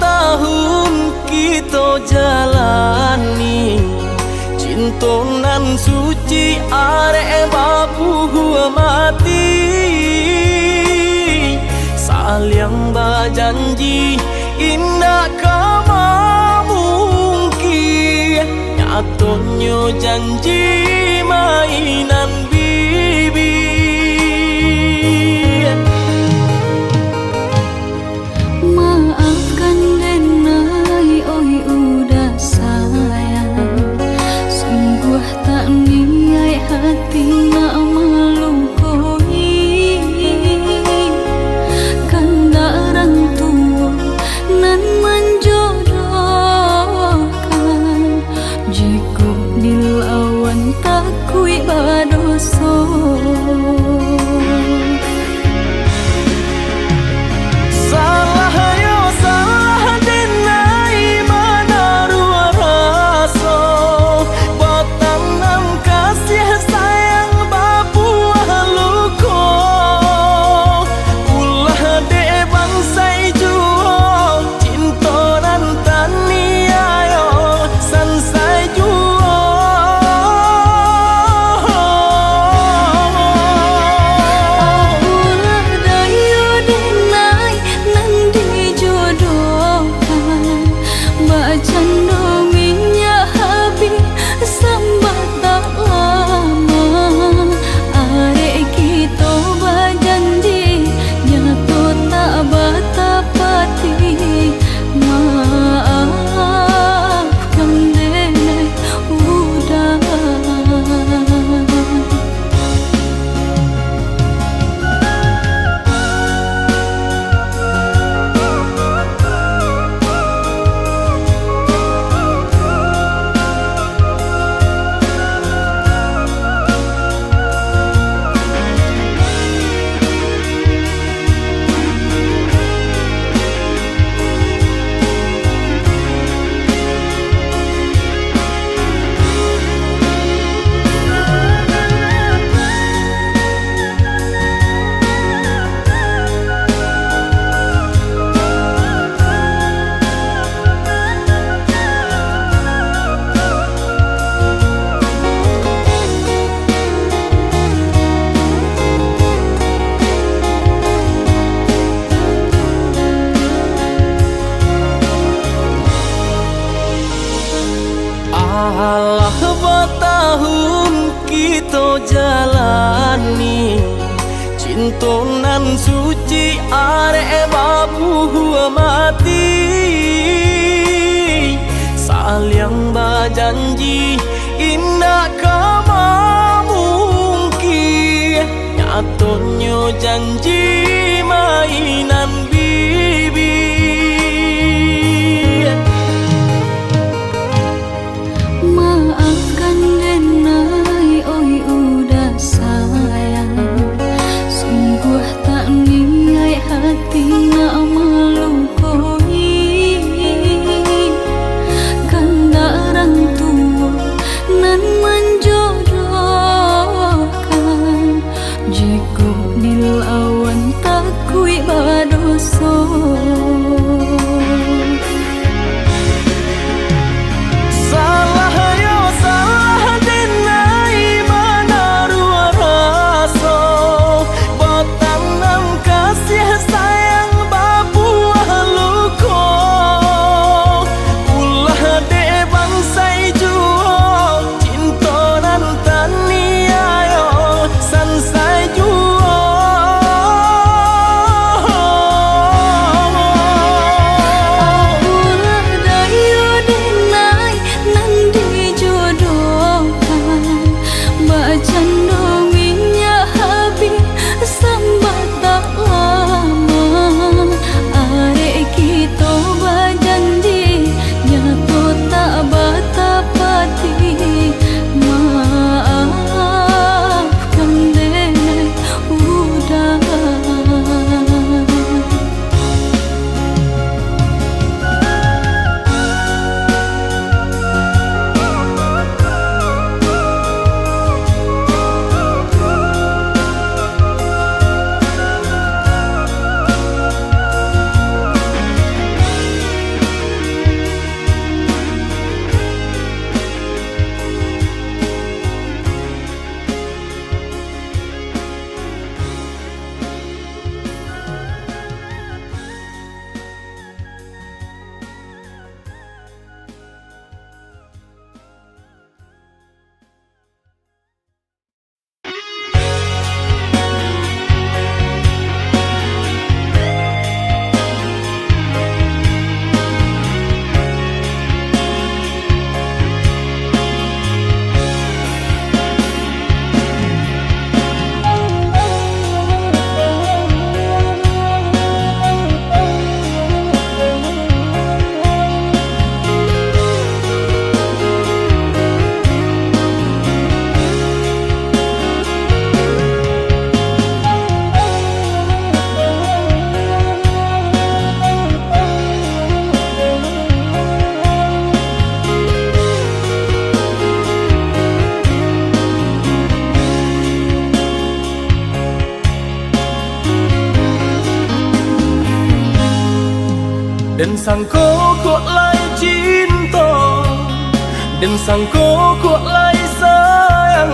tahun kita jalani, cintonan suci arek babu mati, saling berjanji indah kama mungkin, nyatonya janji mainan bibi. Maafkan Denai, oi udah sayang, sungguh tak niat hati nak melukoi, kanda orang tua nan menjodohkan, jika dilawan takui badoso. Alah tahun kita jalani, cintonan suci arek babu mati, saling berjanji indah kama mungkin, nyatonya janji mainan bibi. Maafkan Denai, oi udah sayang, sungguh tak niat hati nak melukoi, kanda orang tua nan menjodohkan, jika dilawan takui badosa. sangko kok lai cinta, dan sangko kok lai sayang.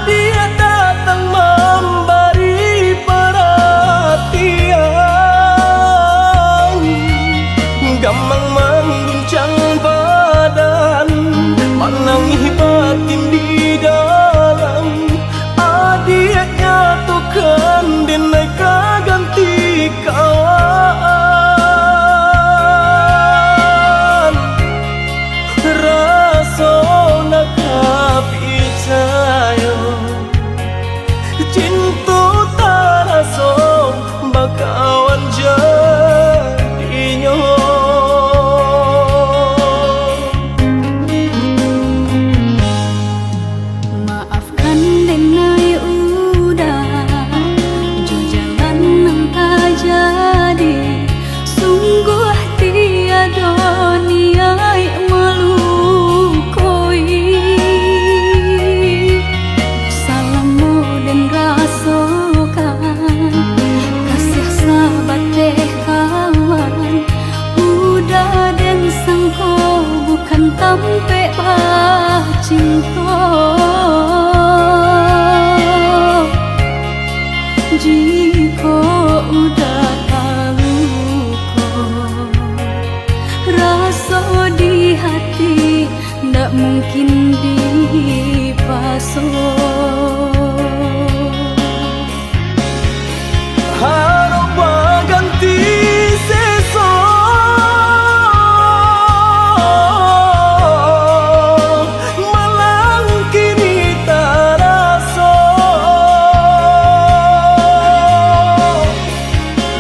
Dia datang memberi perhatian, gampang mengguncang badan, menangis batin di dalam. Dia nyatukan dineka ganti kawan, rasa nak percaya cinta taraso bakawan jadinya. Maafkan denai udah jo jalan nang tak jadi, sungguh tiada niat melukoi. Salamu dan rasakan kasih sahabat deh kawan, udah dan sangko bukan tampe cinta. Jika udah tahu kok rasa di hati ndak mungkin dipasok. Harap ganti sesok, malang kini taraso.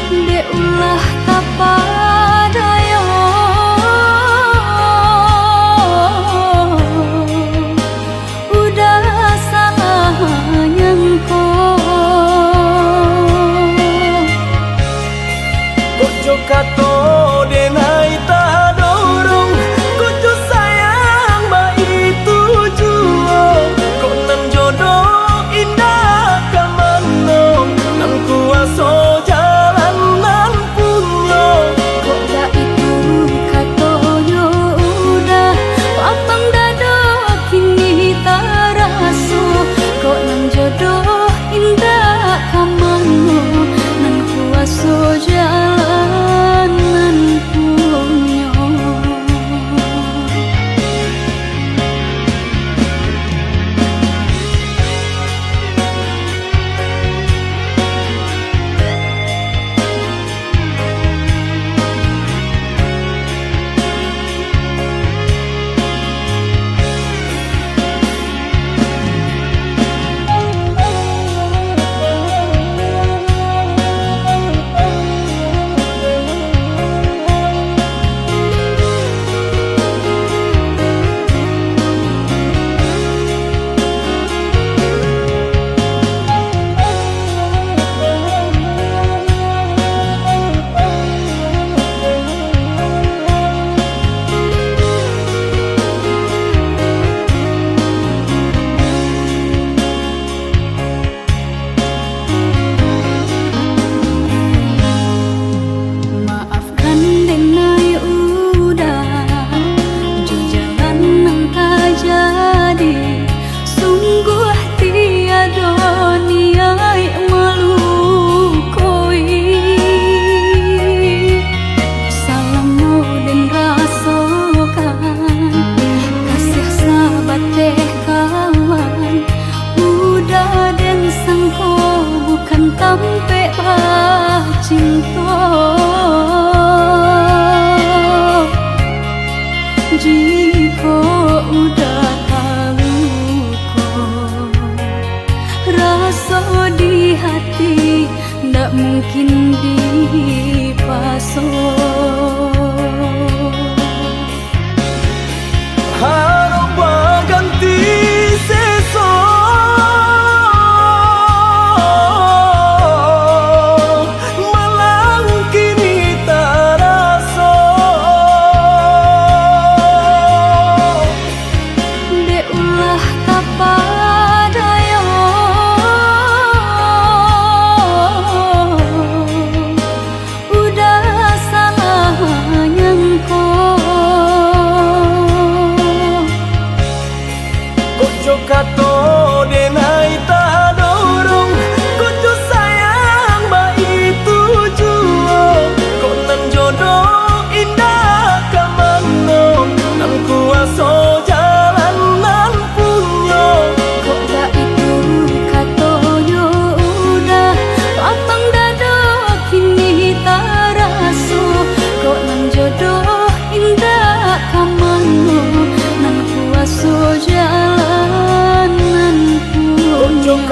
De ulah tapadaya, udah salah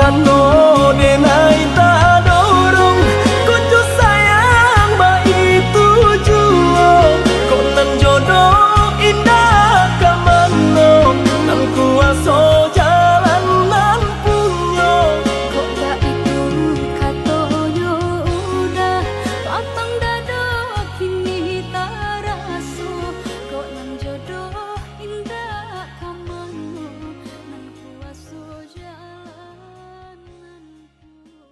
kato denai tak dorong kucu sayang bayi tujuan kok nan jodoh indah kamano nan kuaso jalan nan punyo kok gak itu katonyo udah papang dado kini taraso kok nan jodoh indah kamano nan kuaso jalan nan punyo.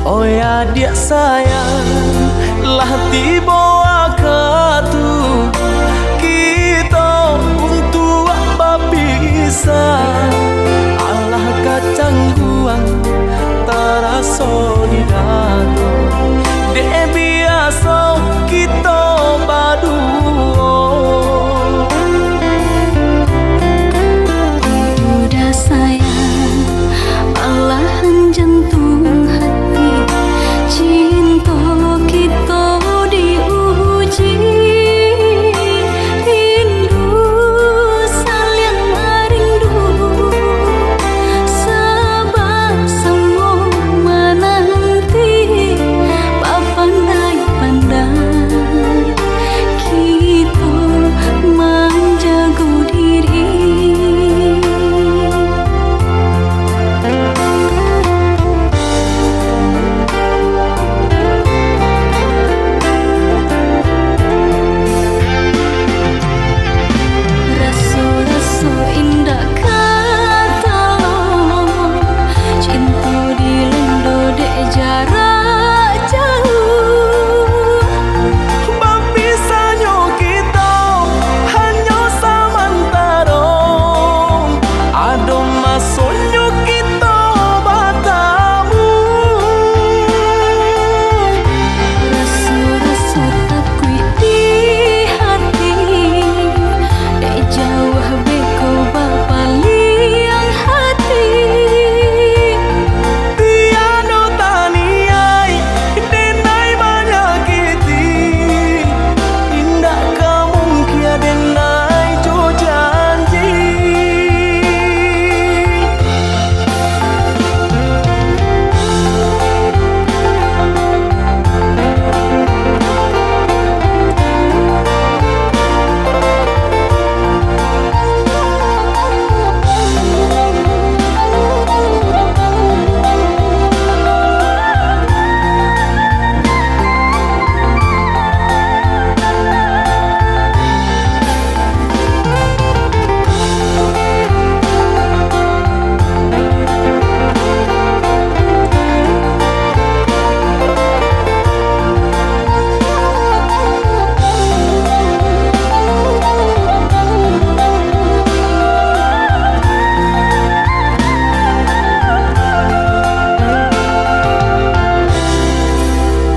Oh ya dia sayang lah tiba katu kita untuk apa bisa Allah kacang guang taraso di dato de biasa kita baduo Udah sayang malahan jantung hati cinta kita diuji rindu saling rindu sabab semua menanti pandai-pandai kita menjaga diri. Raso-raso indah kata cinta dilendo dek jarak jauh Bapisanya kita hanya samantara Ada masanya kita batamu Raso-raso takui di hati dek jauh beko bapa liang hati Tiada taniai denai menyakiti Indah kamu kia denai jo janji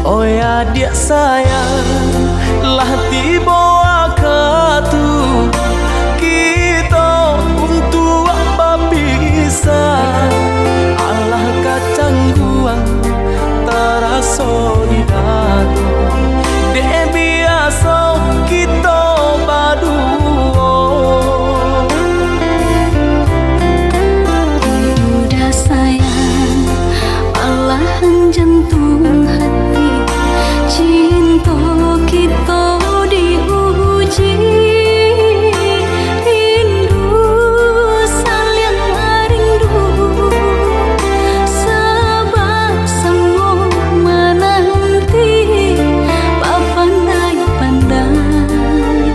Oh ya dia sayang lah tiba katu kita untuk apa bisa Allah kacang guang taraso di dato de biasa kita baduo Udah sayang malahan jantung hati cinta kita diuji rindu saling rindu sabab semua menanti pandai-pandai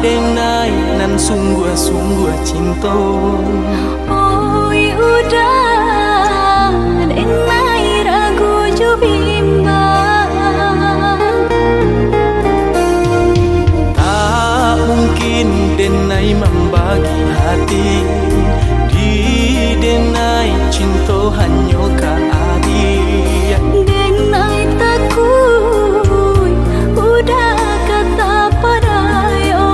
denai nan sungguh-sungguh cinta. Oi udah denai ragu jo bimbang. Tak mungkin denai membagi hati, di denai cinta hanya ka adik. Denai takut udah kata padayo.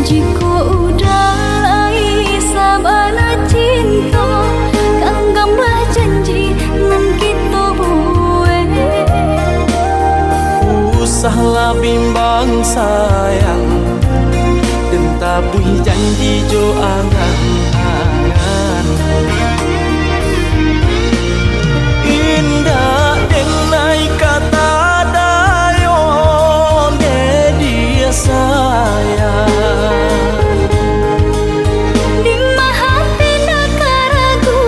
Jika udah lai sabana cinta, genggamlah janji nan kita buat. Usahlah bimbang sayang, dan tabui janji jo angan-angan. Indah denai kata dayon de dia sayang. Di hati nak ragu,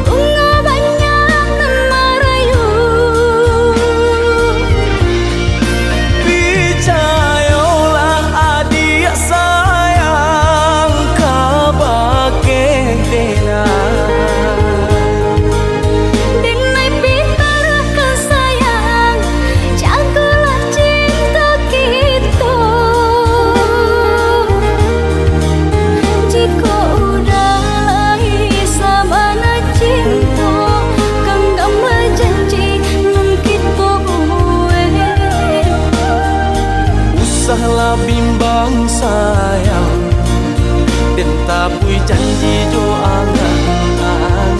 bunga banyak nan merayu. Percayalah adik sayang, kabake denai. Denai pitarkan sayang, jagalah cinta kita. Jika udah lai sabana cinta, genggamlah janji nan kita buat. Usahlah bimbang sayang, dan tabui janji jo angan-angan.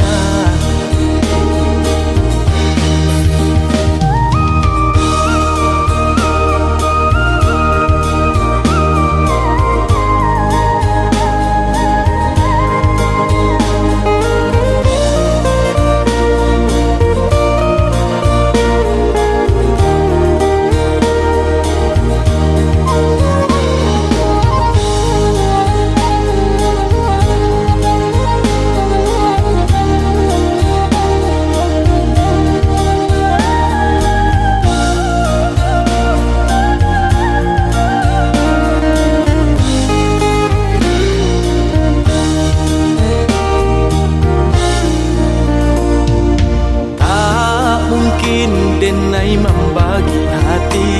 Tak mungkin denai membagi hati,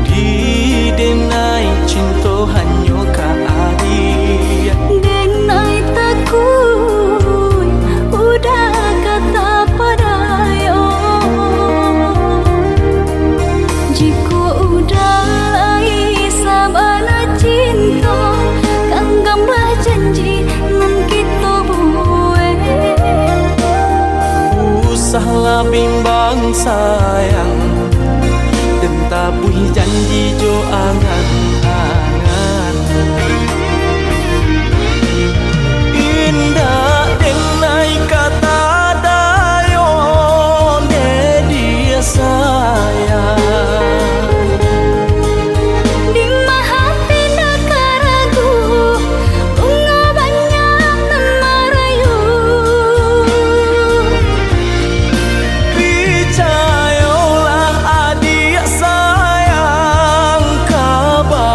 di denai cinta hanya ka adik. Denai takut udah kata padayo. Jika udah lai sabana cinta, genggamlah janji nan kita buat. Usahlah bimbang sayang, dan tabui janji jo angan-angan. Indah denai kata dayon de dia sayang. Di hati nak ragu, bunga banyak nan merayu. Percayalah adik sayang, kabake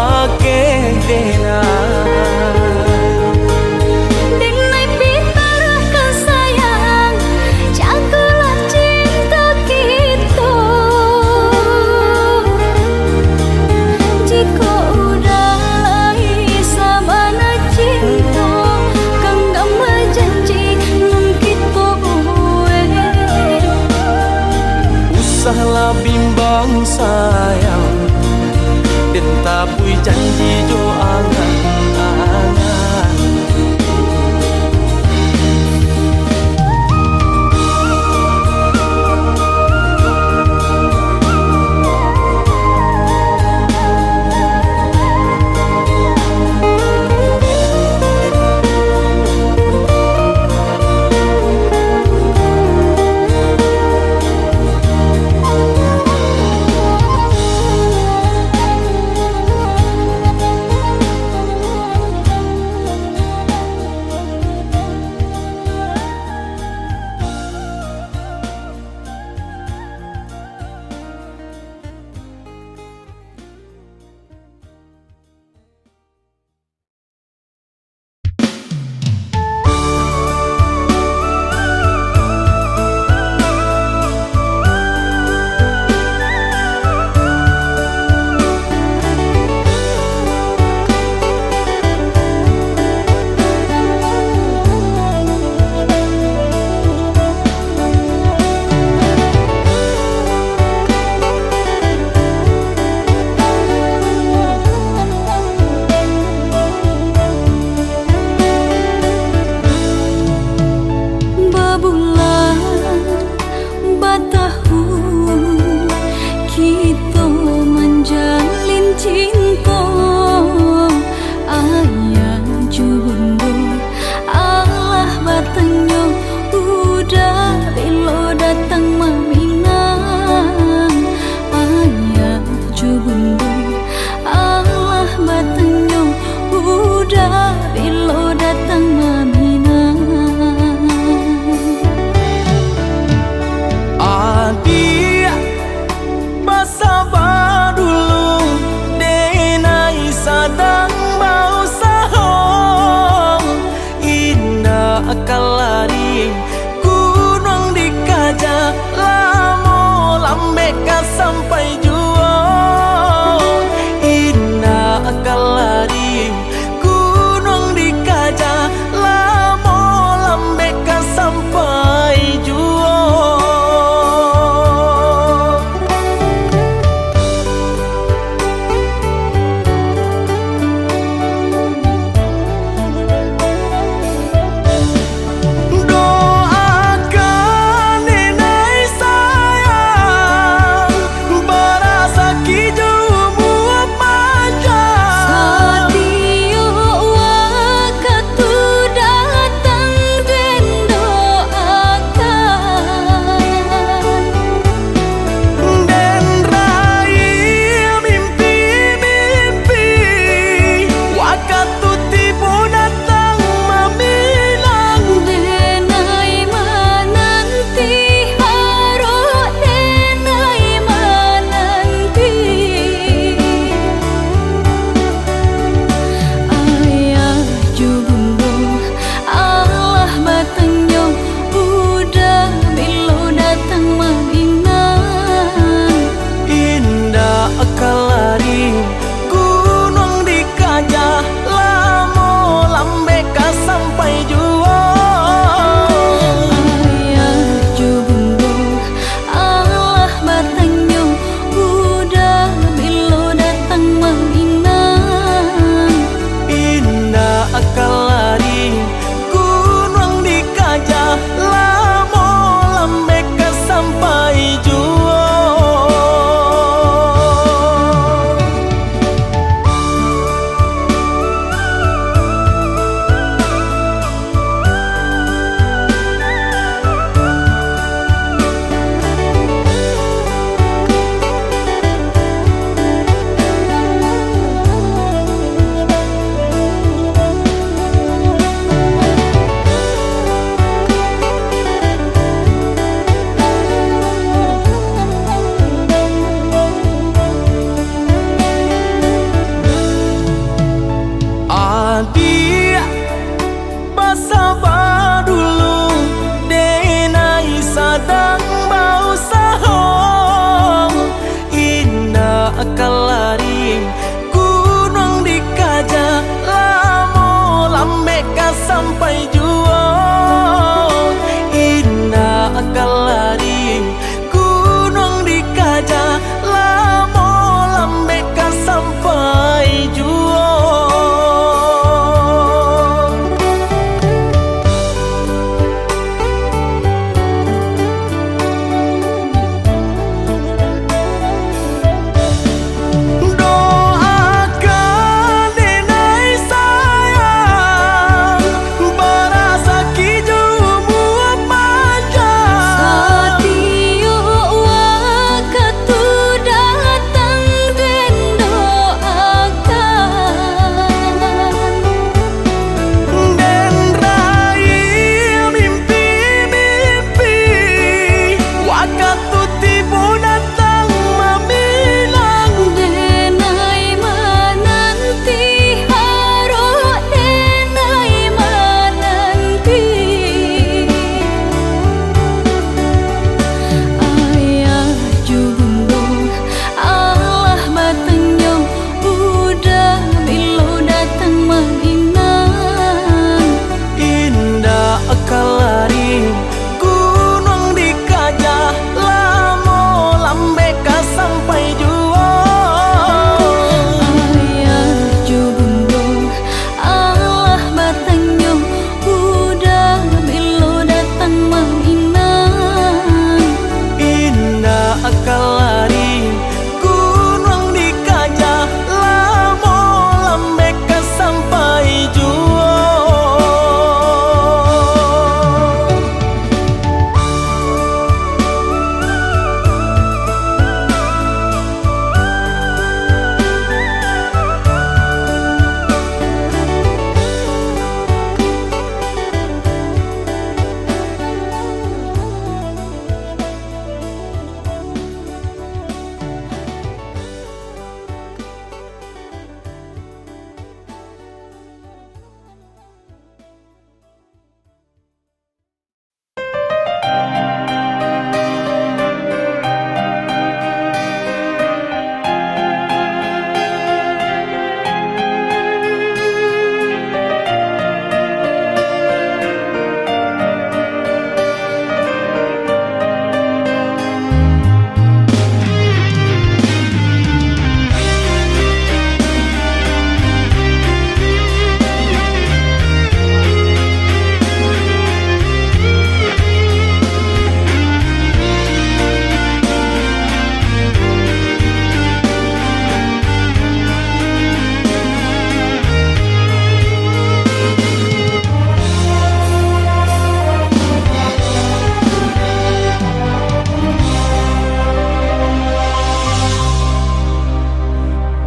akan lari gunung dikaja lamo lambe ka sampai juang indah akan lari gunung dikaja lamo lambe ka sampai juang.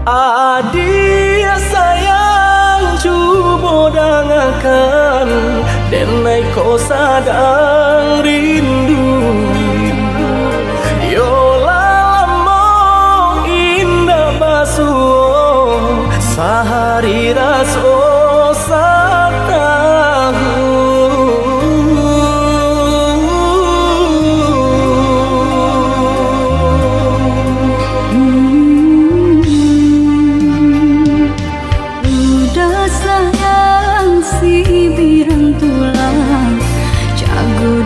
Adia sayang cubo dangakan denai ko sadang rindu yo lalamo indah basuh sehari raso satahu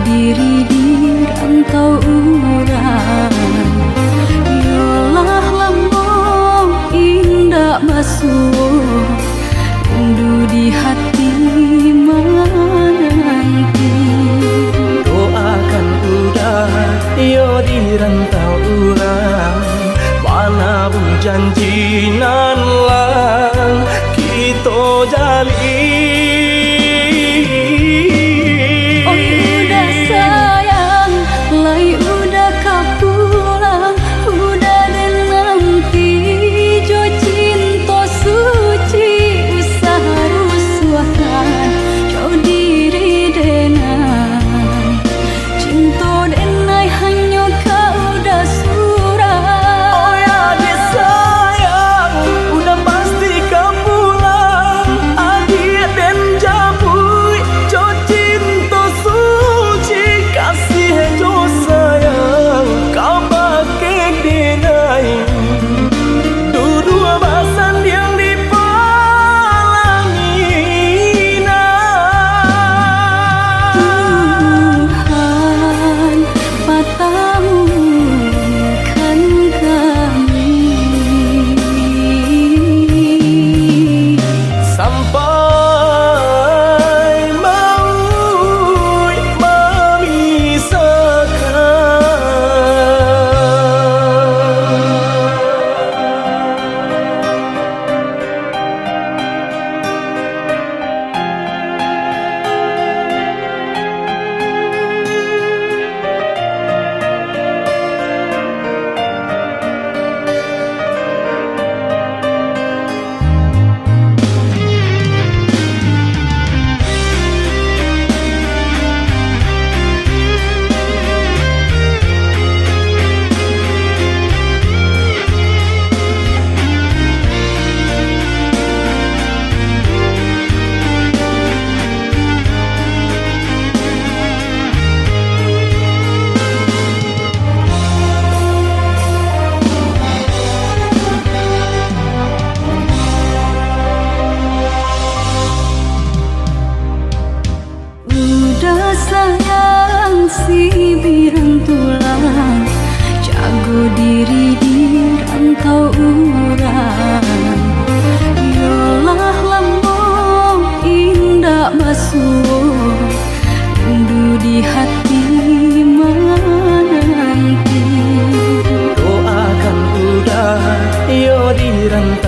diri di rantau urang yolah lambung indah basuh rindu di hati menaiki doakan udah yo di rantau urang mana bu janji nan lang kita jalin. Dia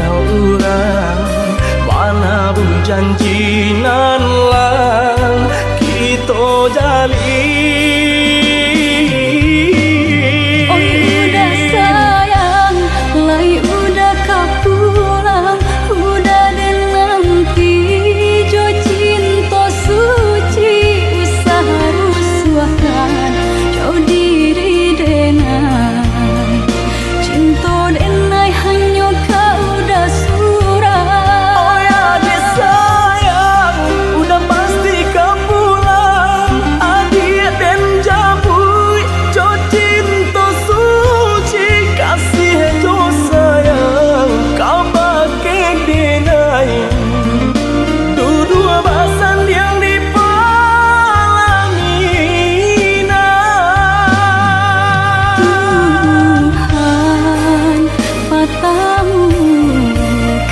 rantau urang Mana bu janji nan lang Kita jalin Oi udah sayang, lai udah kapulang, udah dan nanti jo cinta suci usah rusuhkan jauh diri denai cinta denai hanya kau udah surah. Oh ya adik sayang, udah pasti kau pulang Adik dan jabui, jo cinta suci Kasih jo sayang, kau pakai denai Dua basan yang dipalangina Tuhan matamu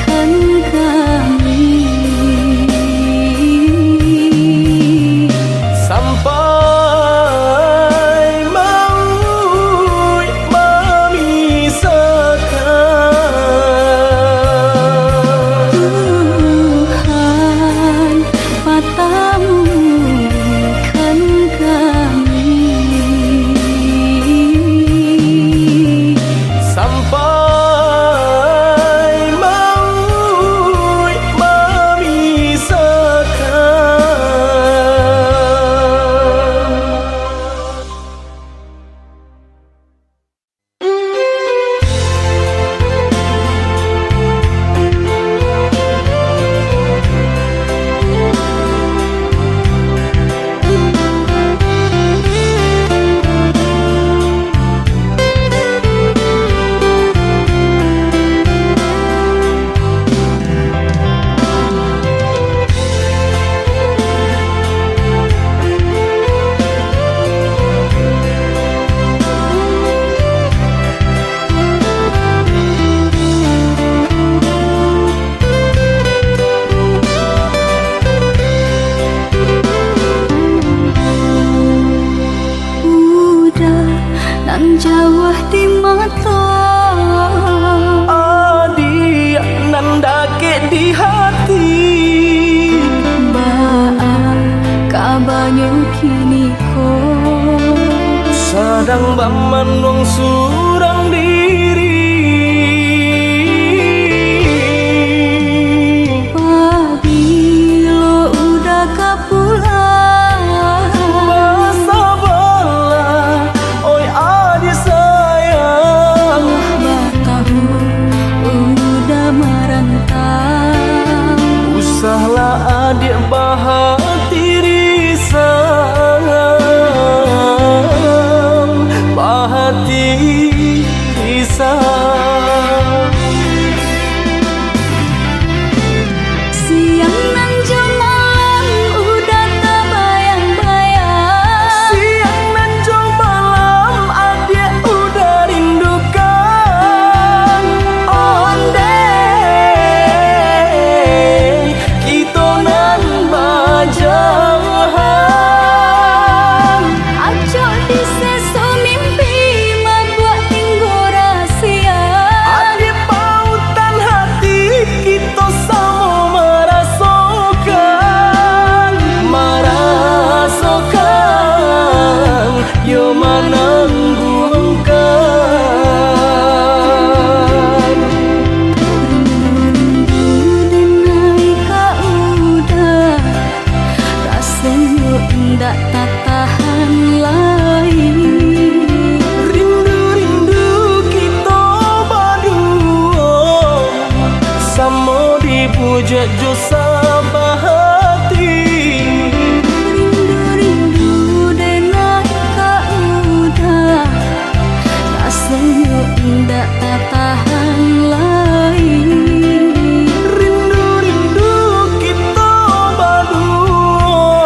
kan kami Sampai maut memisahkan Tuhan matamu kan kami Sampai maut udah nan jauh di mata Adik nan dake di hati Baa kabarnya kini ko Sadang bamandong surang diri Pabilo udah kapulang Masa bala, oi adik sayang Batahu udah merantau Usahlah adik bahati risang Bahati risang Siang nan jemalang udah terbayang-bayang Siang dan jo malam adik udah rindukan Ondeh kita nan bajahan Acok di seso mimpi membuat tinggal rahasia Adik pautan hati kita sama merasakan Merasakan yo menangguhkan Rindu denai kau udah rasanya indah tak tahan lain Rindu-rindu kita berdua Sama dipuja jo sabahati Rindu denai kau udah rasanya indah tak tahan lain Rindu-rindu kita berdua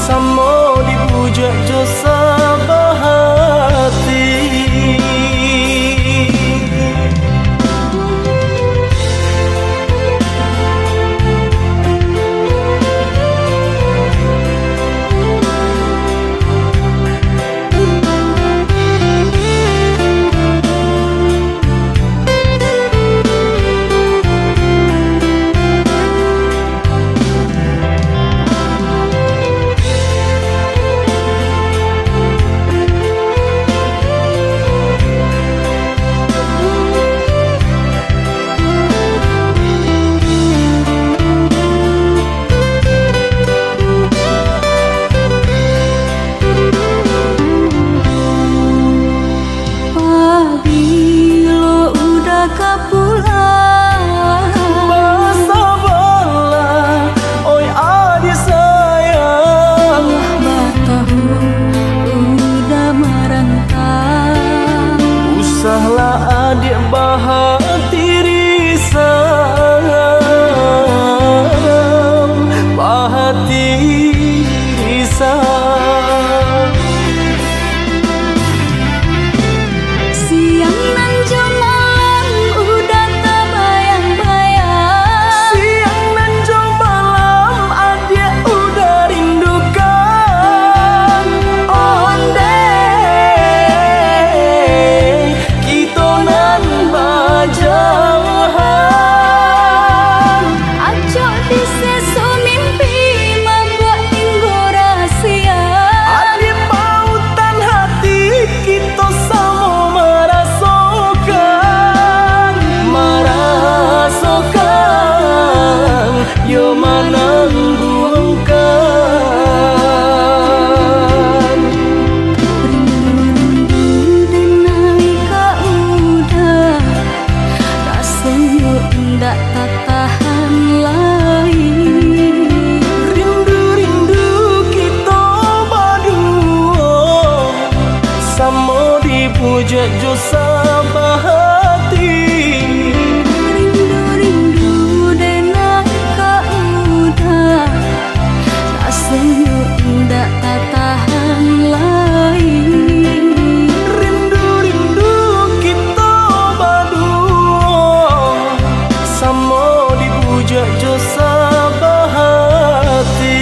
Sama dipuja jo sabahati ndak tak tahan lagi. Rindu-rindu kita berdua, sama dipuja jo sabah hati. Rindu-rindu denang kak muda, rasanya ndak tak tahan lagi. Rindu-rindu kita berdua, sama dipuja jo sabah hati.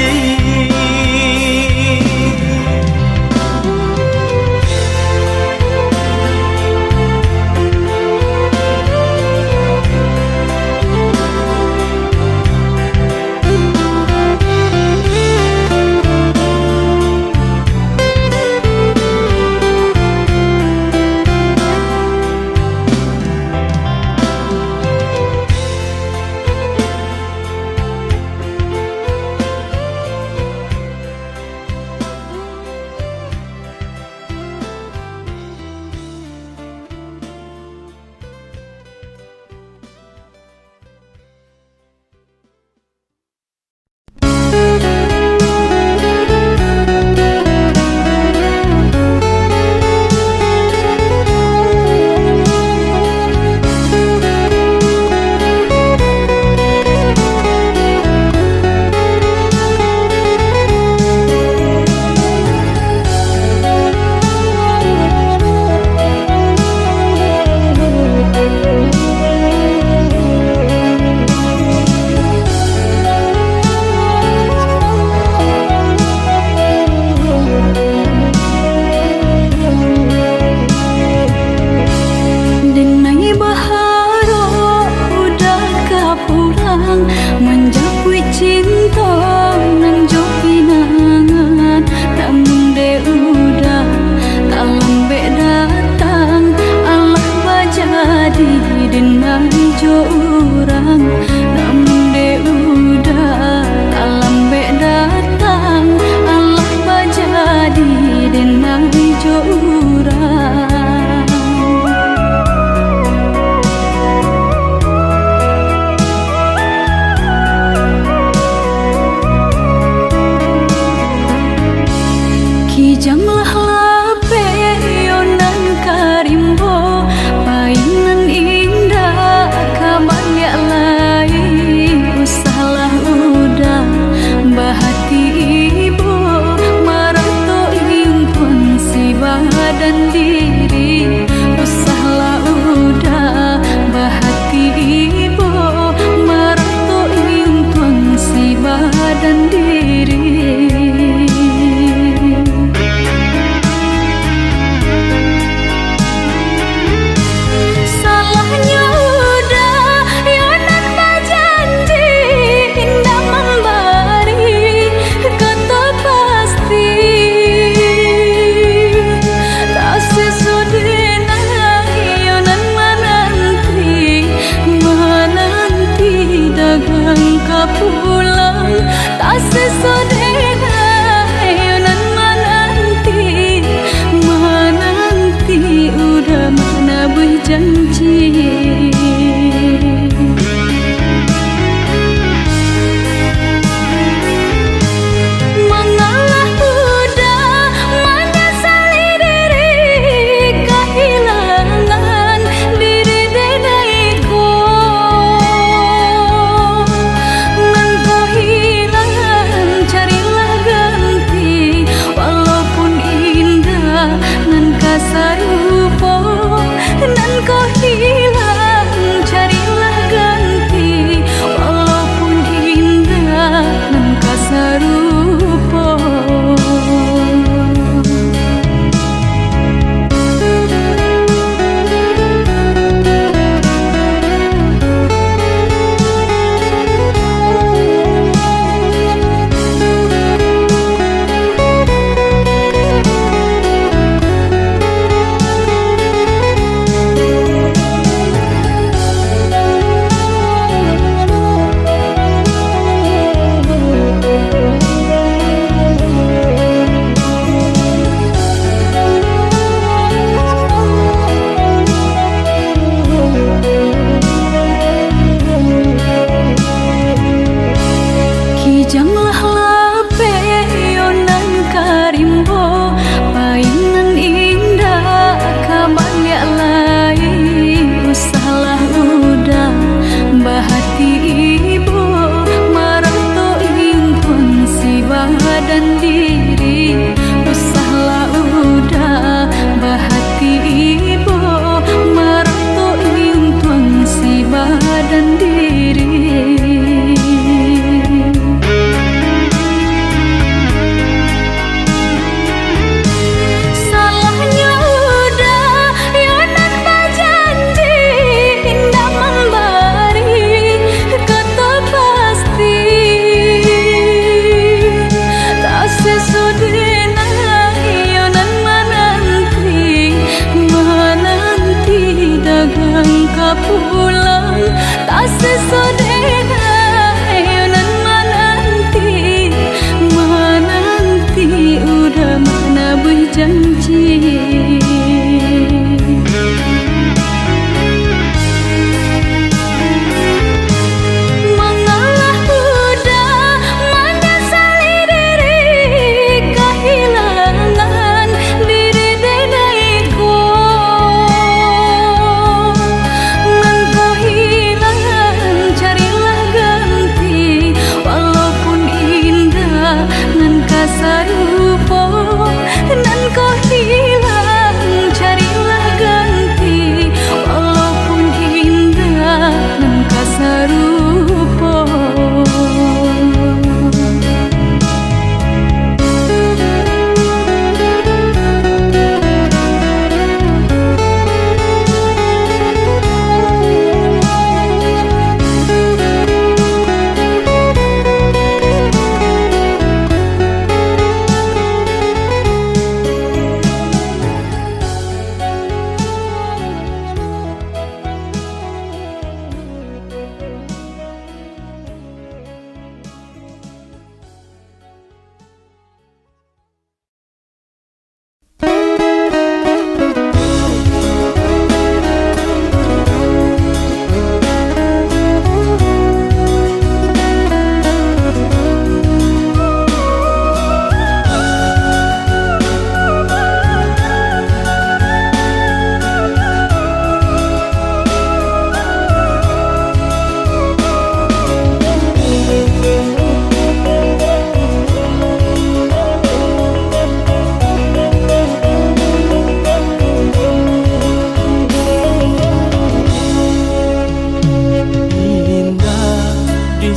labih janji.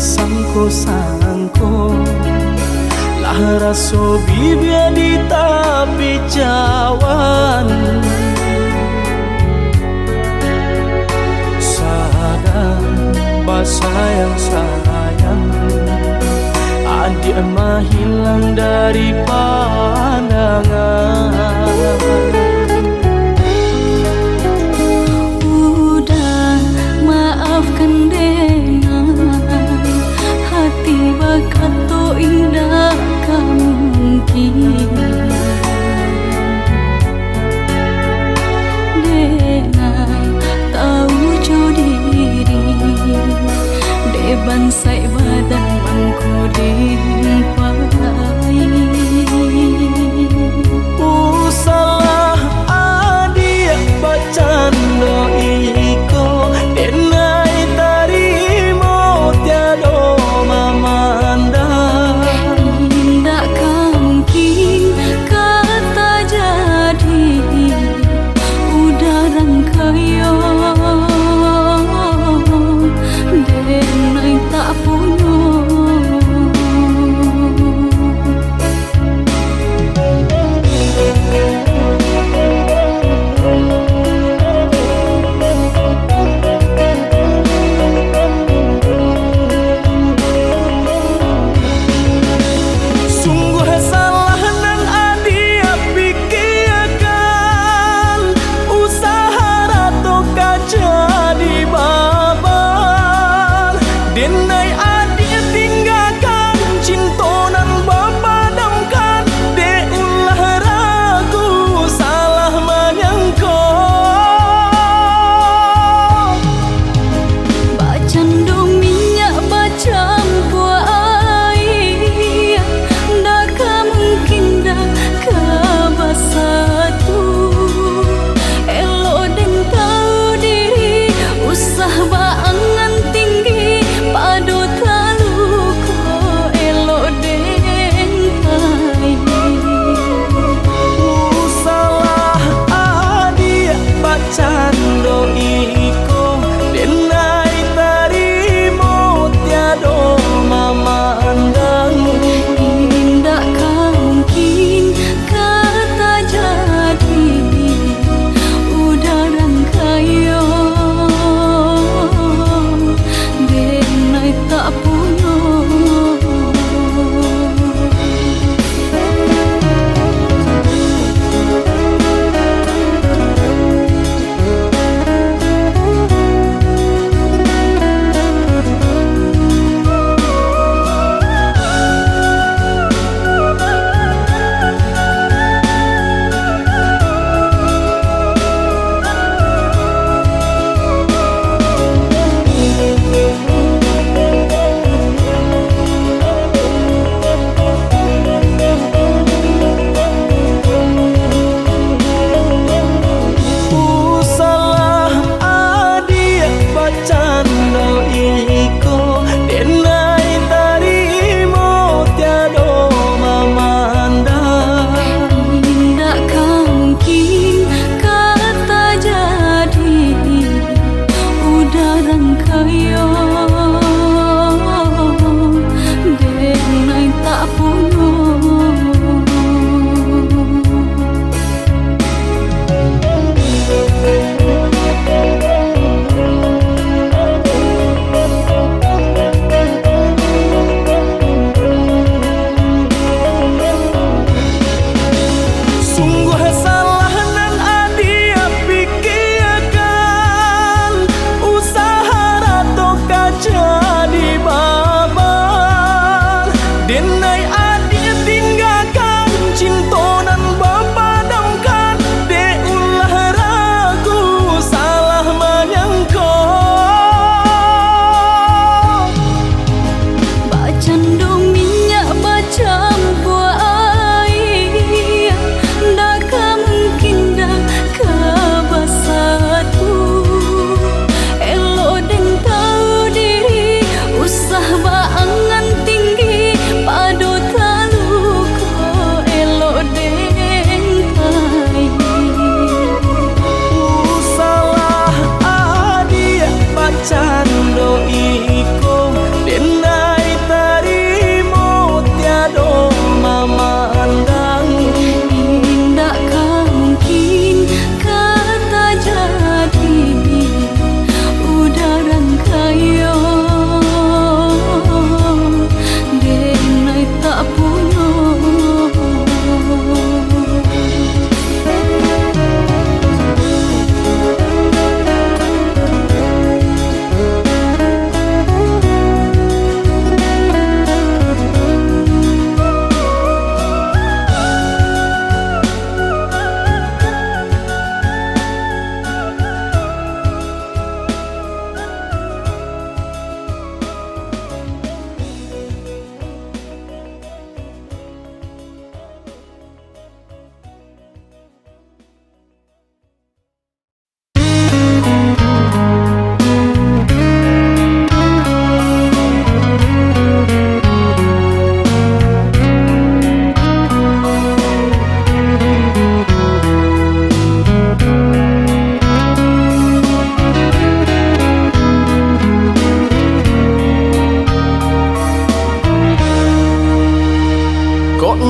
Sangko lah raso bibia di tapi cawan sadar basayang sayang adik mah hilang dari pandangan. Udah maafkan kata indah mungkin dengan tahu jo diri deban sai badan mangku dimpai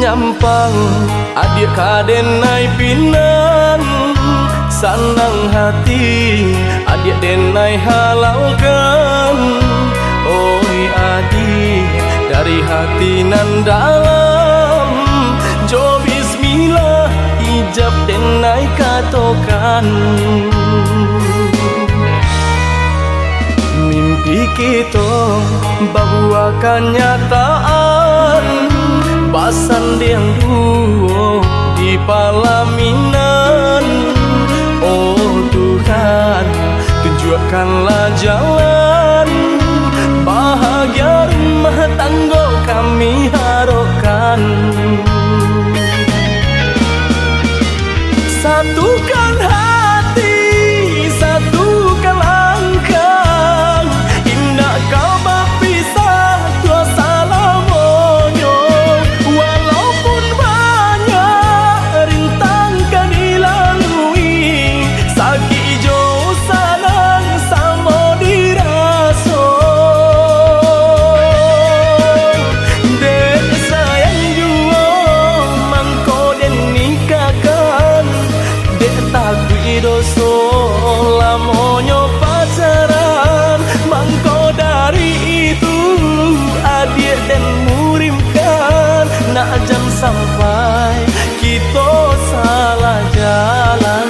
nyampang adik kadenai pinan sanang hati adik denai halalkan. Oi adik dari hati nan dalam jo bismillah ijab denai katokan. Mimpi kita bahwa kenyataan basan yang duo di palaminan. Oh Tuhan, tunjukkanlah jalan bahagia rumah tangga kami harapkan. Satukan hati, satukan langkah, indah kau berpisah tua salamonyo. Walaupun banyak rintang kan dilalui, sakit jauh sanang sama diraso. Dek sayang jua mangko den nikahkan, dek takui doso lamonyo pacaran. Mangko dari itu adik dan murimkan, nak jam sampai kita salah jalan.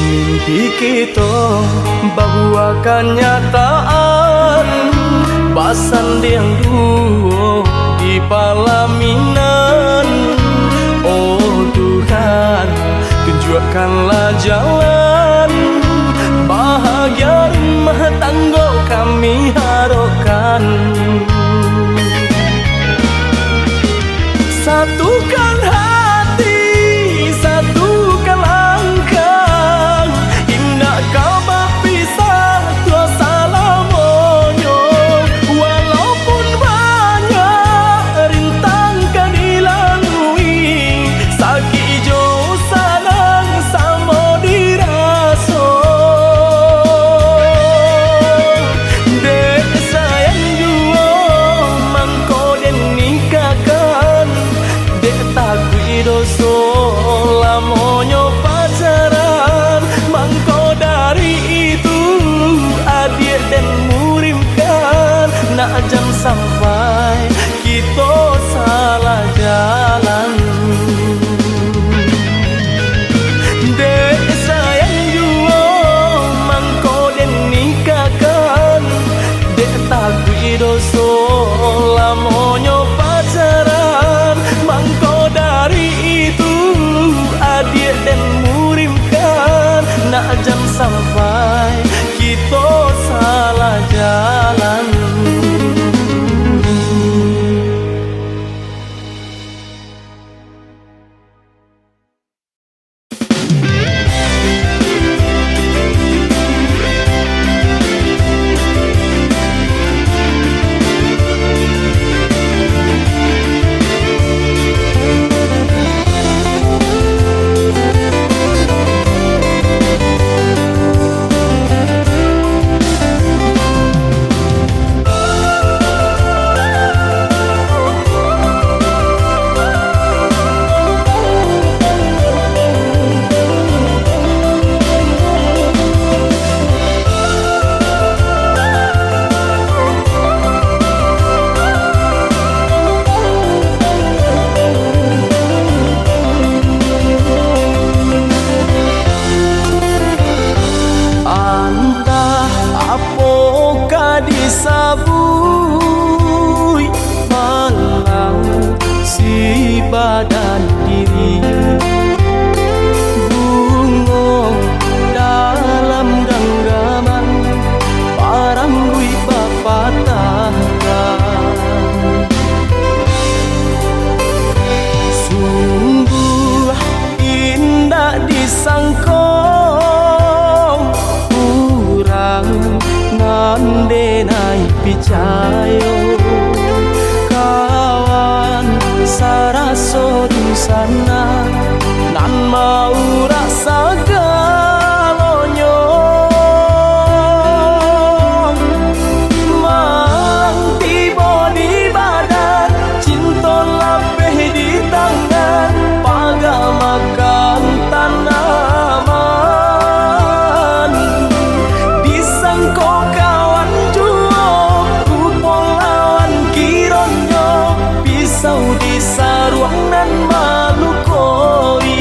Mimpi kita bahwa kenyataan basan yang duo di palaminan. Oh Tuhan, tunjukkanlah jalan bahagia rumah tangga kami harapkan. Satukan hati, satukan langkah, indah kau berpisah tua salamonyo. Walaupun banyak rintang kan dilalui, sakit jauh sanang sama diraso. Dek sayang jua mangko den nikahkan, dek takui doso lamonyo pacaran. Mangko dari itu adik dan murimkan, nak jam sampai kita salah jalan. Dek sayang jua mangko den nikahkan, dek takui doso lamonyo pacaran. Mangko dari itu badan diri. Bungo dalam genggaman paranggui papatahkan. Sungguh indah disangkong kurang ngandenai picayo kawan saraso dusana nan mau rasa galonyo mang tiba di badan cinta lapeh di tangan pagamakan tanaman disangko kawan juo kupol lawan kironyo pisau di saruang nan malu koi.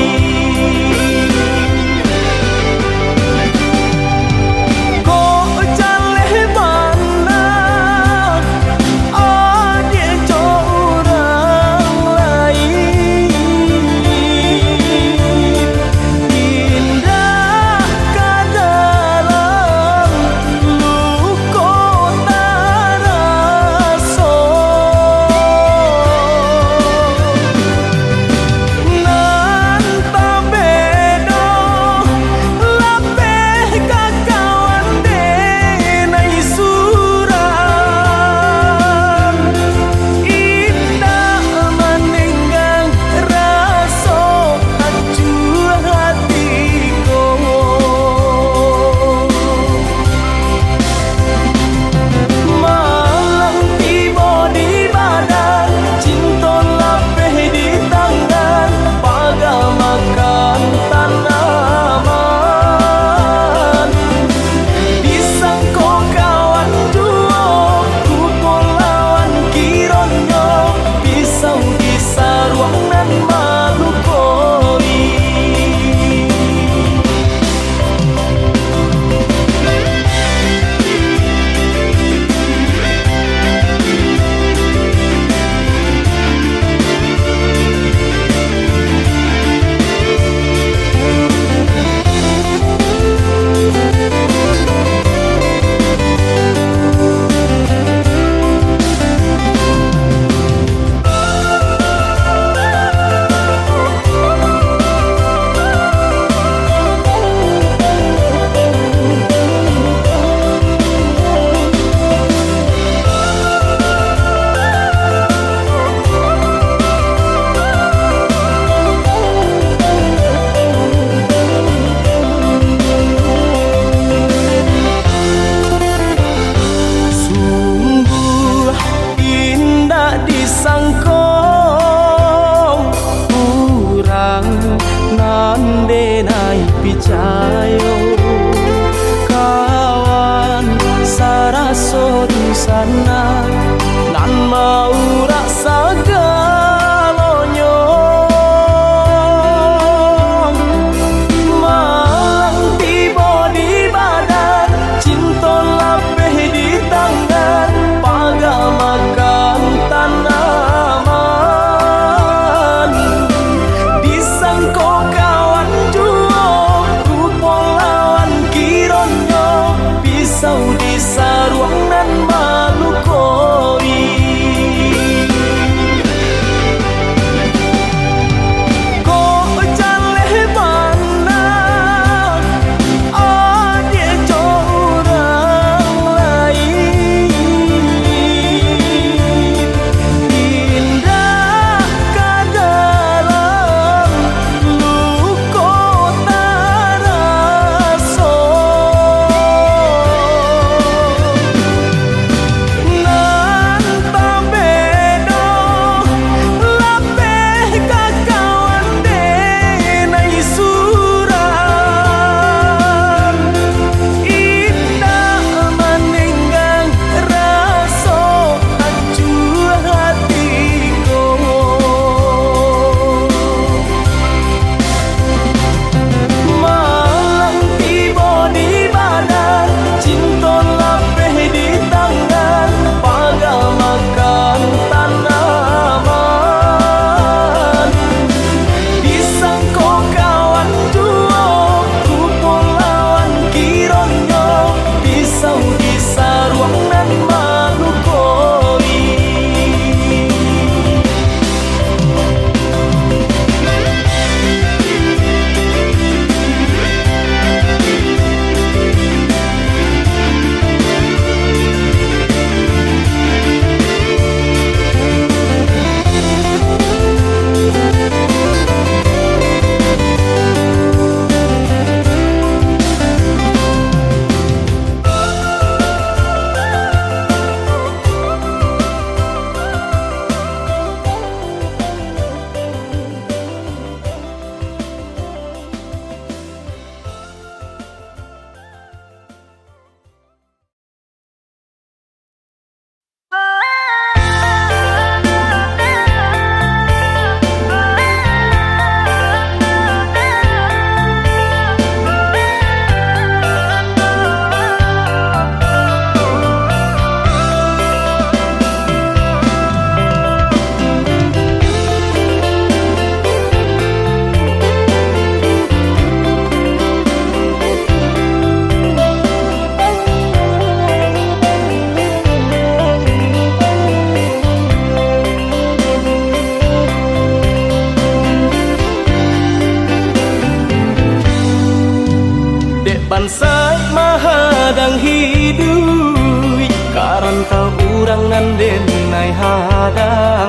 dek bansai mahadang hidup karan kau urang nan denai hadang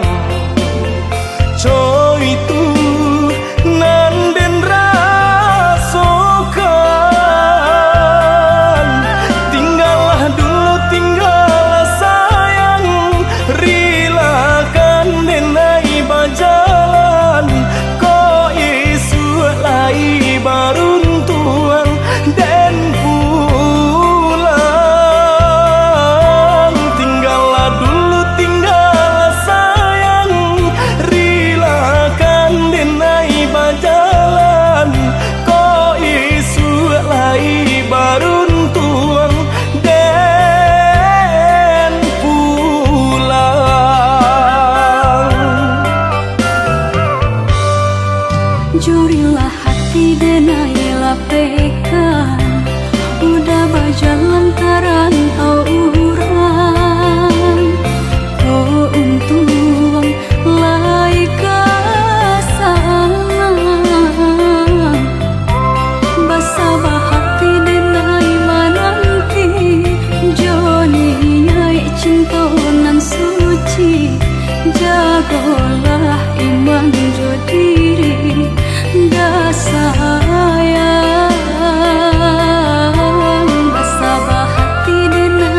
coy tu nan den rasokan tinggallah dulu tinggallah sayang rilakan denai bajalan ko isu lai baruntuang dan pulang tinggallah dulu tinggallah sayang rilakan denai bajalan ko isu lai baruntuang dan pulang. Jurilah hati denai lapekan udah berjalan karantau urang oh untung lai kasana basabah hati denai mananti joni nyai cinta nan suci jagolah iman jo diri dah sayang basabah hati denai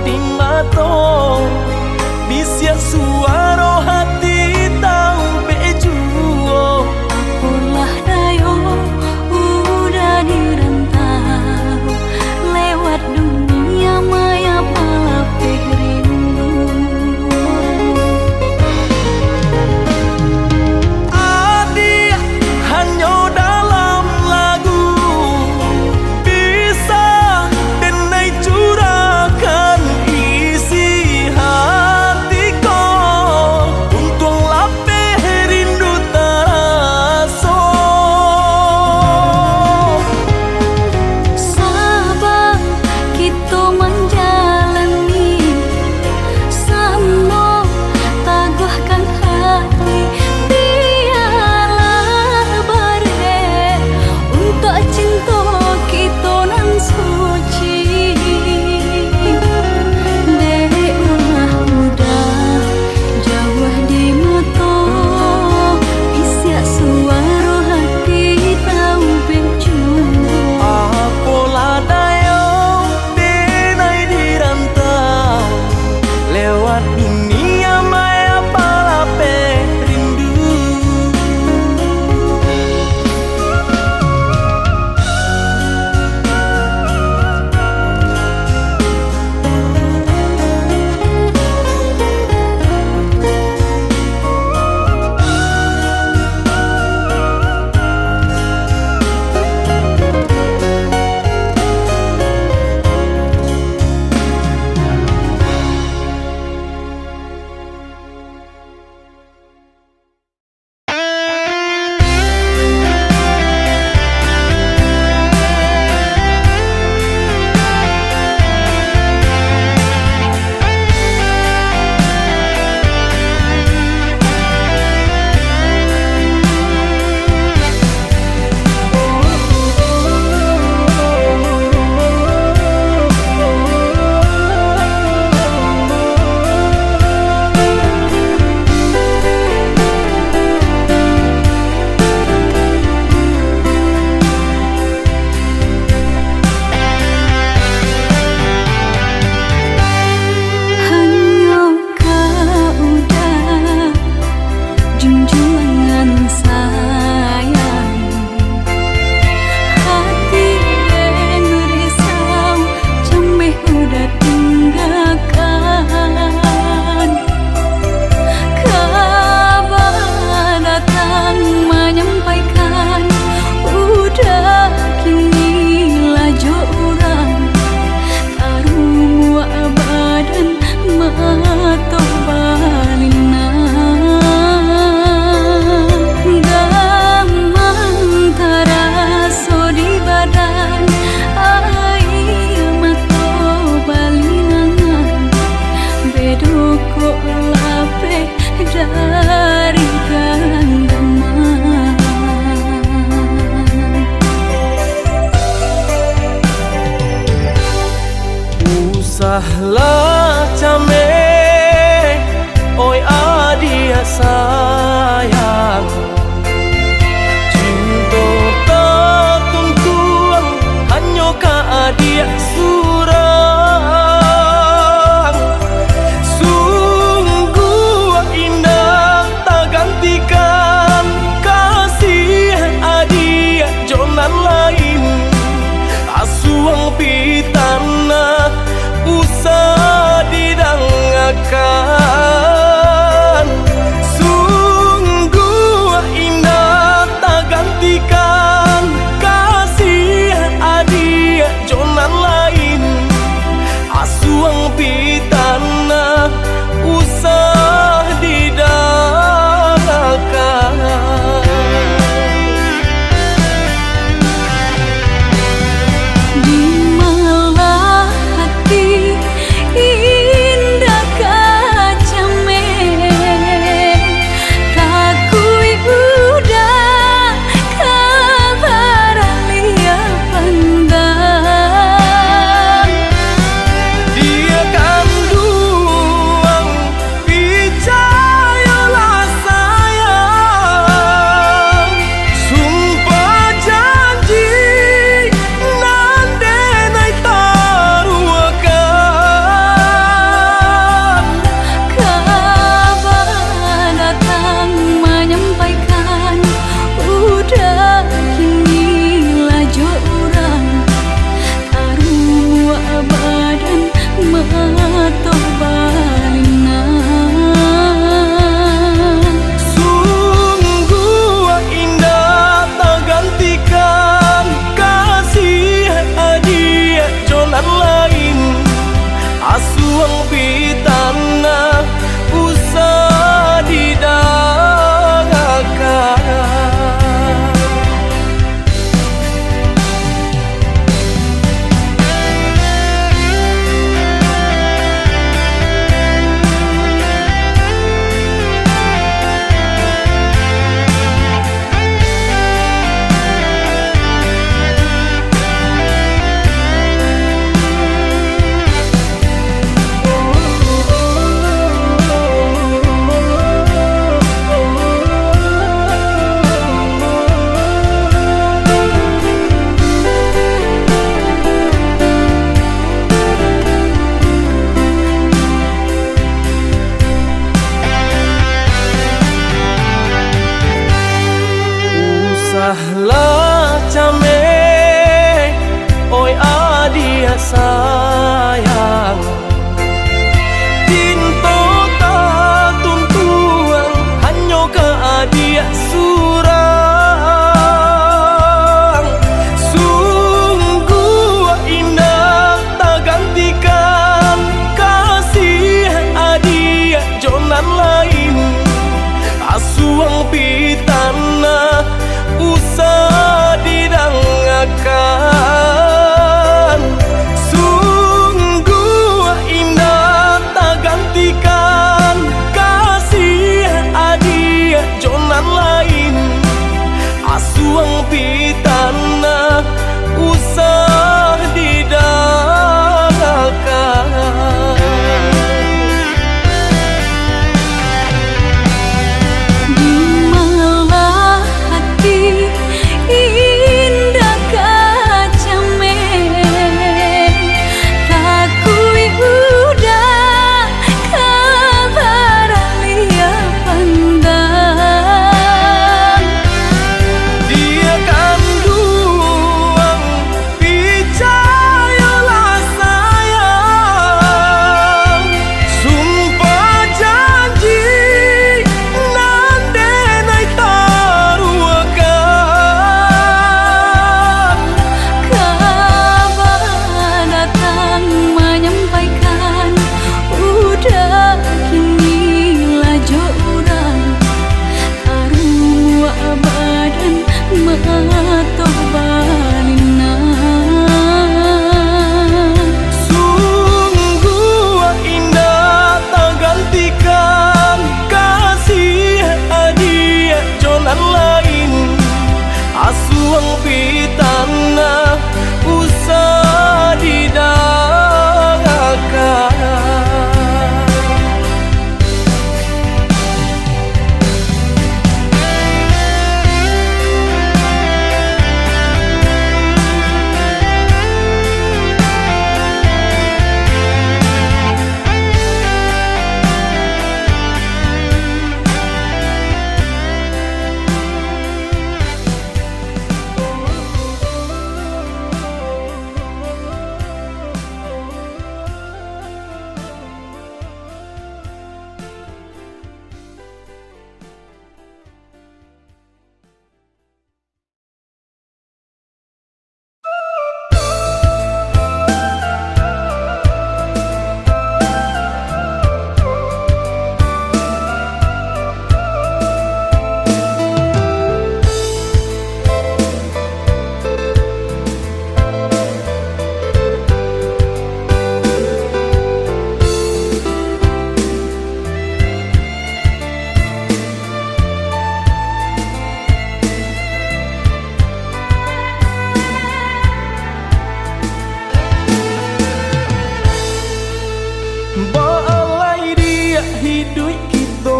di mato bisa suara hati tahu bejuo. Apalah dayo udah dirantau lewat dunia maya palapih rindu. Adik hanya dalam lagu bisa denai curahkan isi hatiku. Untung lapeh rindu taraso. Sabar kita menjalani sama taguhkan hati biarlah bare untuk cinta kita nan suci. Dek ulah udah jauh di mata bisa suara hati tahu berjuang. Apalah dayo denai dirantau lewat dunia maya palapeh rindu. Hanya kau udah junjungan sayang, hati yang risau cemeh udah tinggalkan. Kabar datang menyampaikan udah kini laju orang taruh badan mata balina. Gamang taraso di badan air mata balinangan bedoko lapeh dari ganggaman. Usahlah came oi adia sayang, cinta takun tuang hanya ka adia surang. Sungguh indah tak gantikan kasih adia jonan lain. Asuang pitana usah didangakan. Sungguh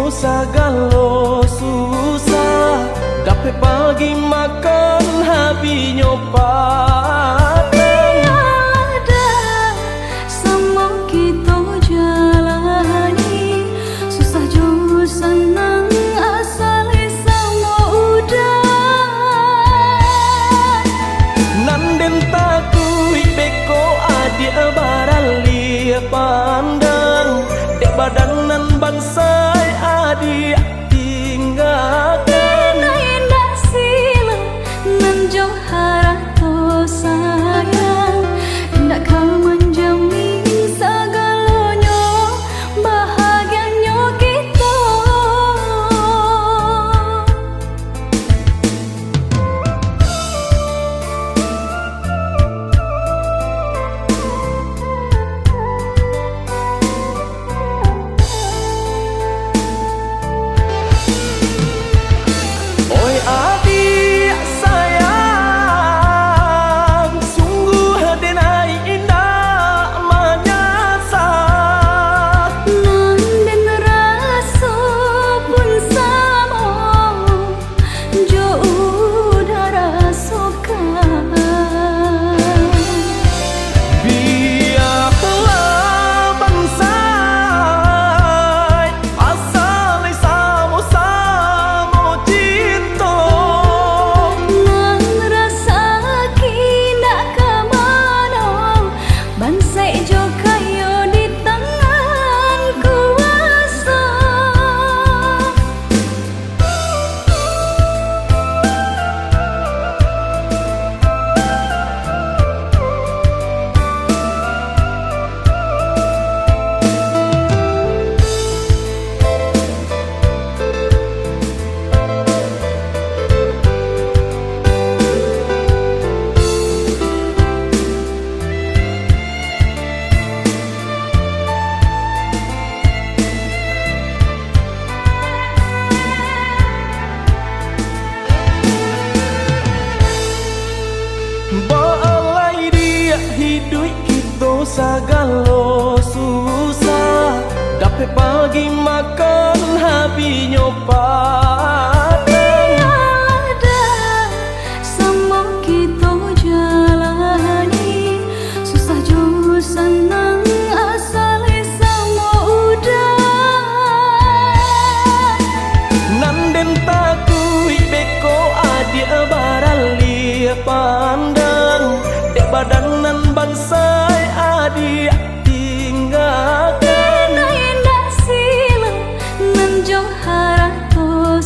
kita sagalo susah, dapat pagi makan habis nyopat. Tiada sama kita jalani, susah jo senang asal sama udah. Nanden takui beko adik barali pandang, dek badanan bansai adik tinggalkan. Indah sila nan jo harato sayang, indah kau menjamin segalanya bahagianya kita. Oi adik sayang, sungguh denai indah menyasa. Nanden rasa pun sama, jo udah rasakan. Biarlah bansai asal sama-sama cinta. Nang rasa kina ke mana, bansai jo kayo di tangan kuasa. Balai dia hidup kita sagalo susah, dapat pagi makan habis nyopat. Tiada sama kita jalani, susah jo senang asal sama udah. Nanden takui beko adik barali pandang, dek badanan bansai adik tinggalkan. Indah sila nan jo harato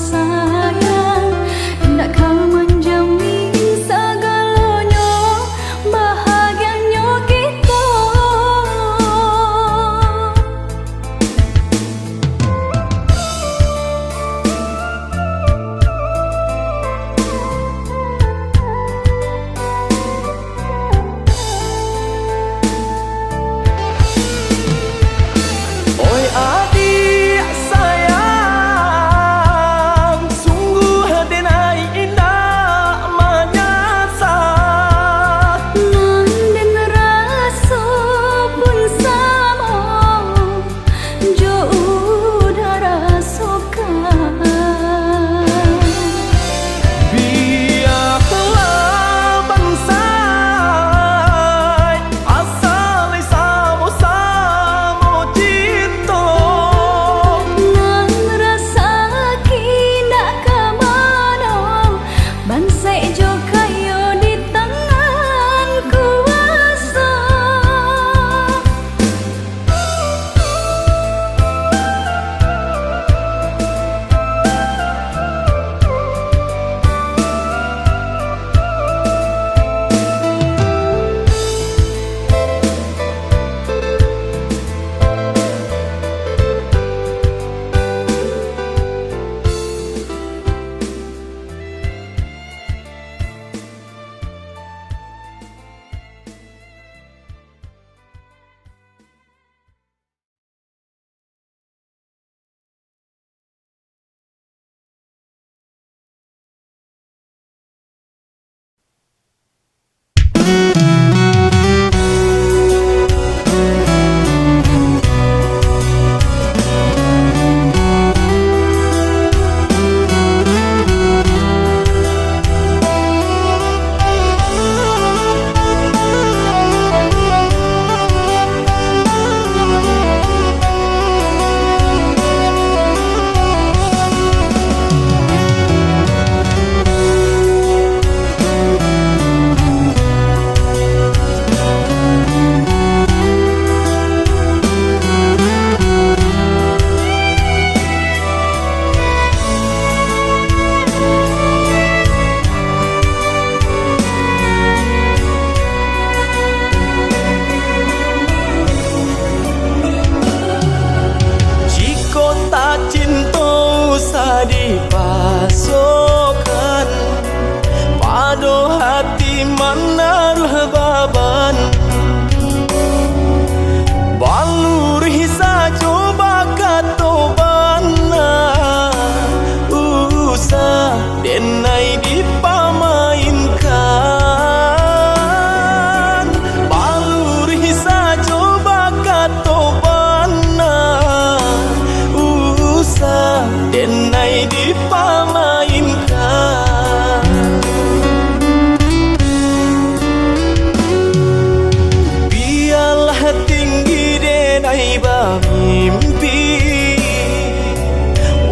mimpi,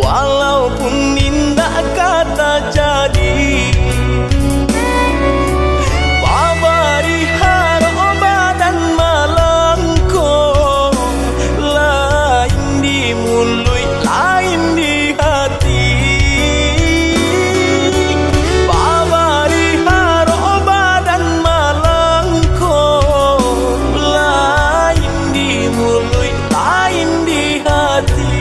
walaupun indah kata jadi. Babari haroba dan malangko, lain di mulut, lain di hati. Babari haroba dan malangko, lain di mulut, lain di hati.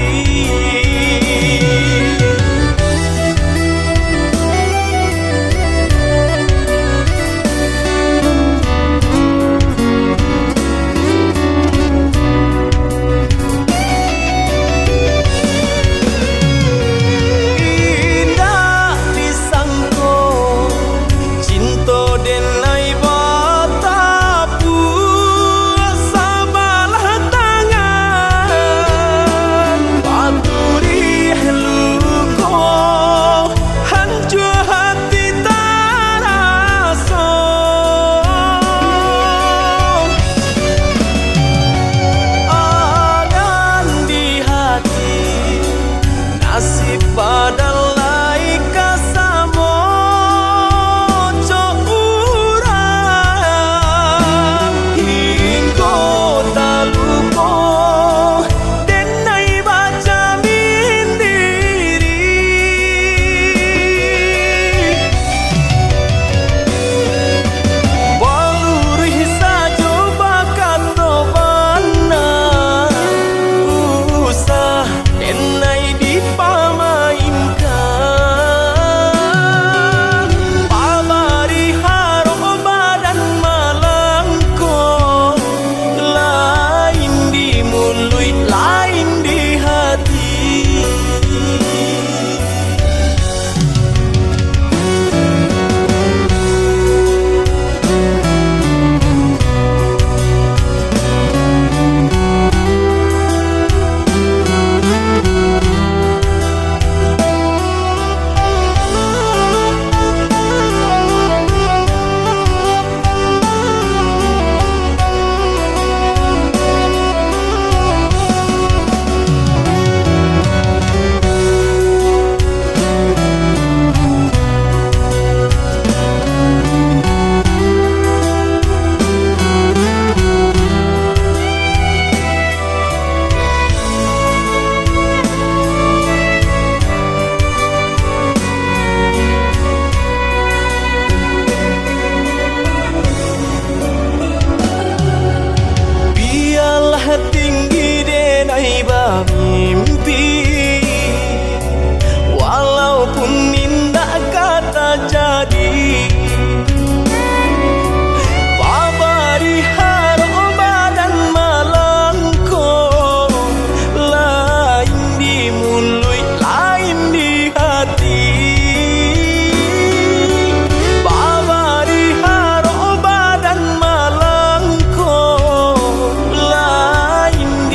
Nasib padalai kasamo curang hinggo talupo denai baca mindiri. Baluri sajo bakat tobana usah denai pamainkan. Babari haroba dan malangko, lain di mulut, lain di hati. Tinggi denai mimpi, walaupun indah kata jadi. Babari haroba dan malangko, lain di mulut, lain di hati. Babari haroba dan malangko, lain di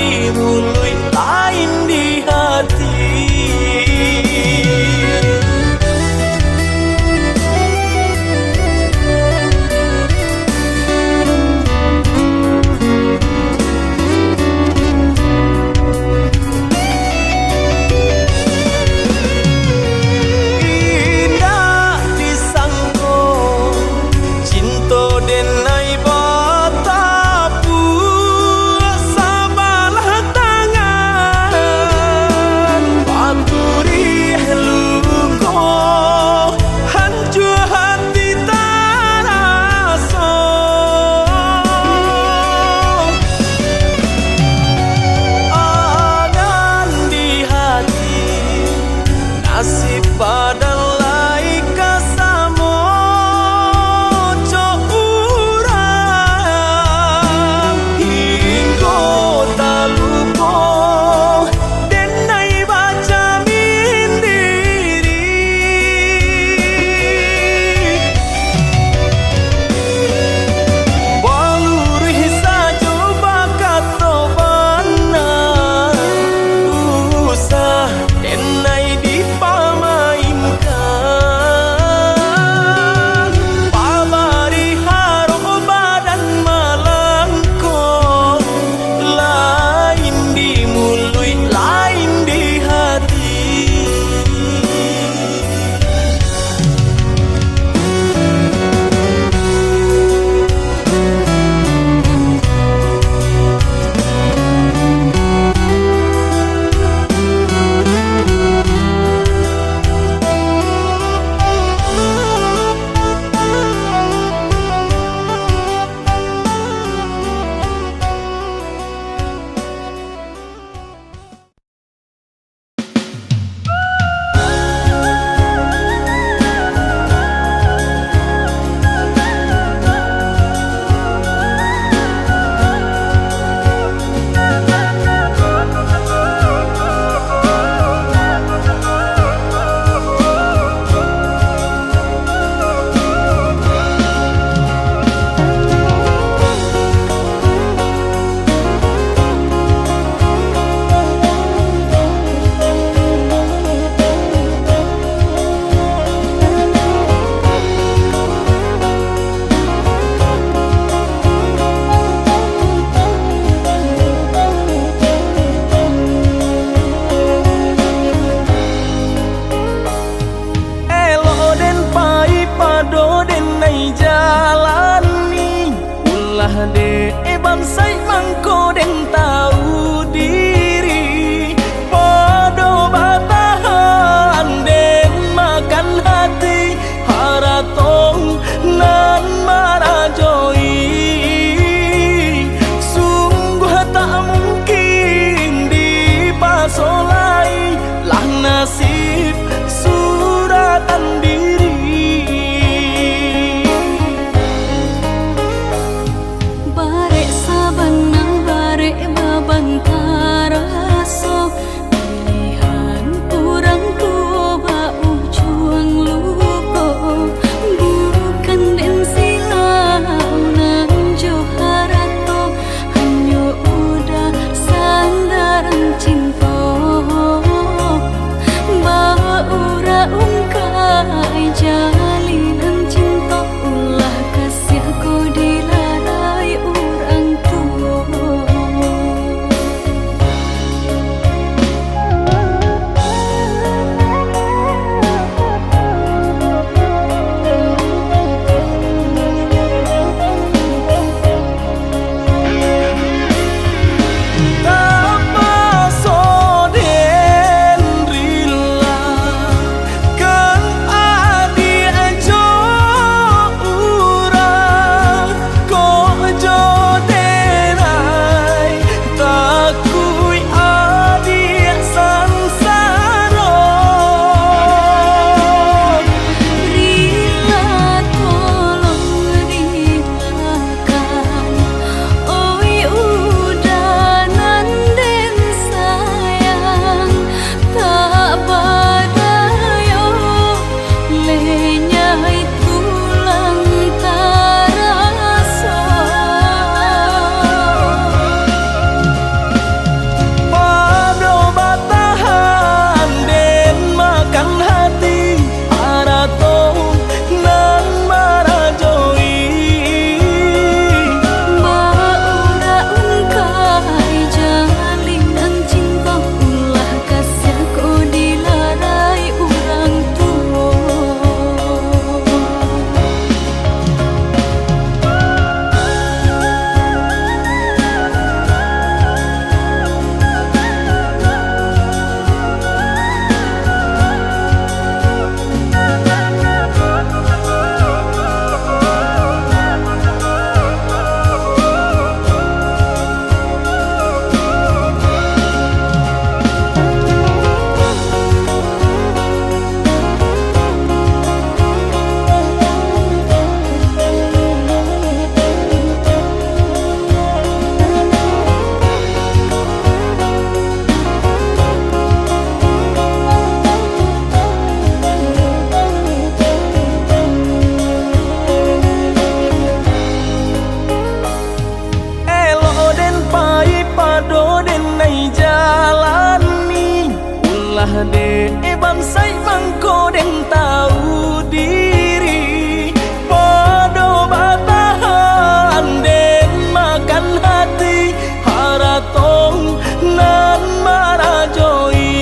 lah de bansai bangko den tahu diri podo batahan den makan hati haratong nan marajoi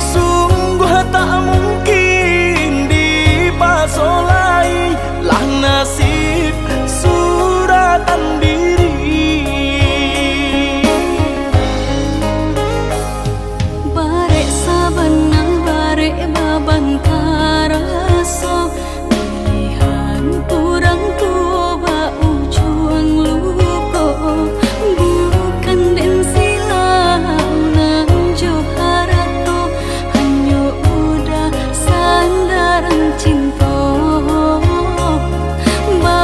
sungguh tak mungkin dipasolai lah nasib suratan diri barek sabana barek baban karaso pilihan kurang tua ba ujung luko bukan den silau nan joharato hanya udah sandaran cinta ba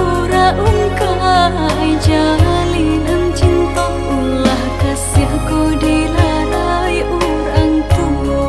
ura ungkai jalinan cinta ulah kasih ku dilarai orang tua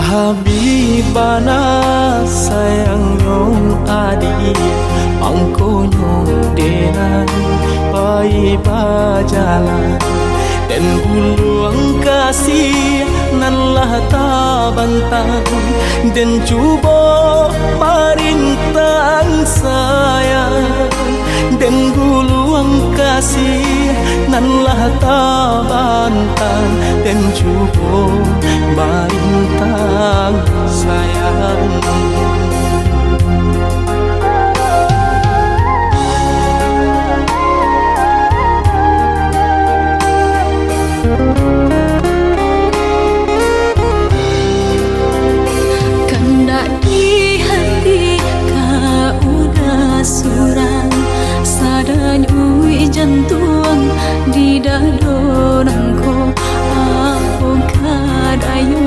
Habibana sayang nyong adi pangko nyong denan pai bajalan dan buluang kasih nan lah tabantang dan cuba marintang sayang dan buluang kasih nan lah tabantang dan cuba marintang sayang. Kandak di hati ka udah surang sadany ui jantung di dado nangko aku kadayo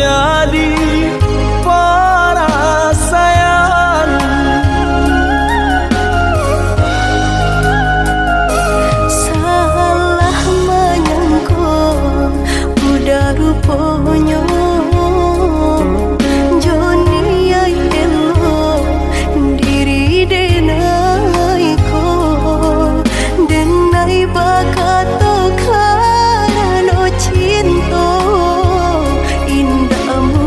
jadi perasaan. Salah menyangka udah rupanya Joni ay elo diri denai ko denai bakato karano cinta indahmu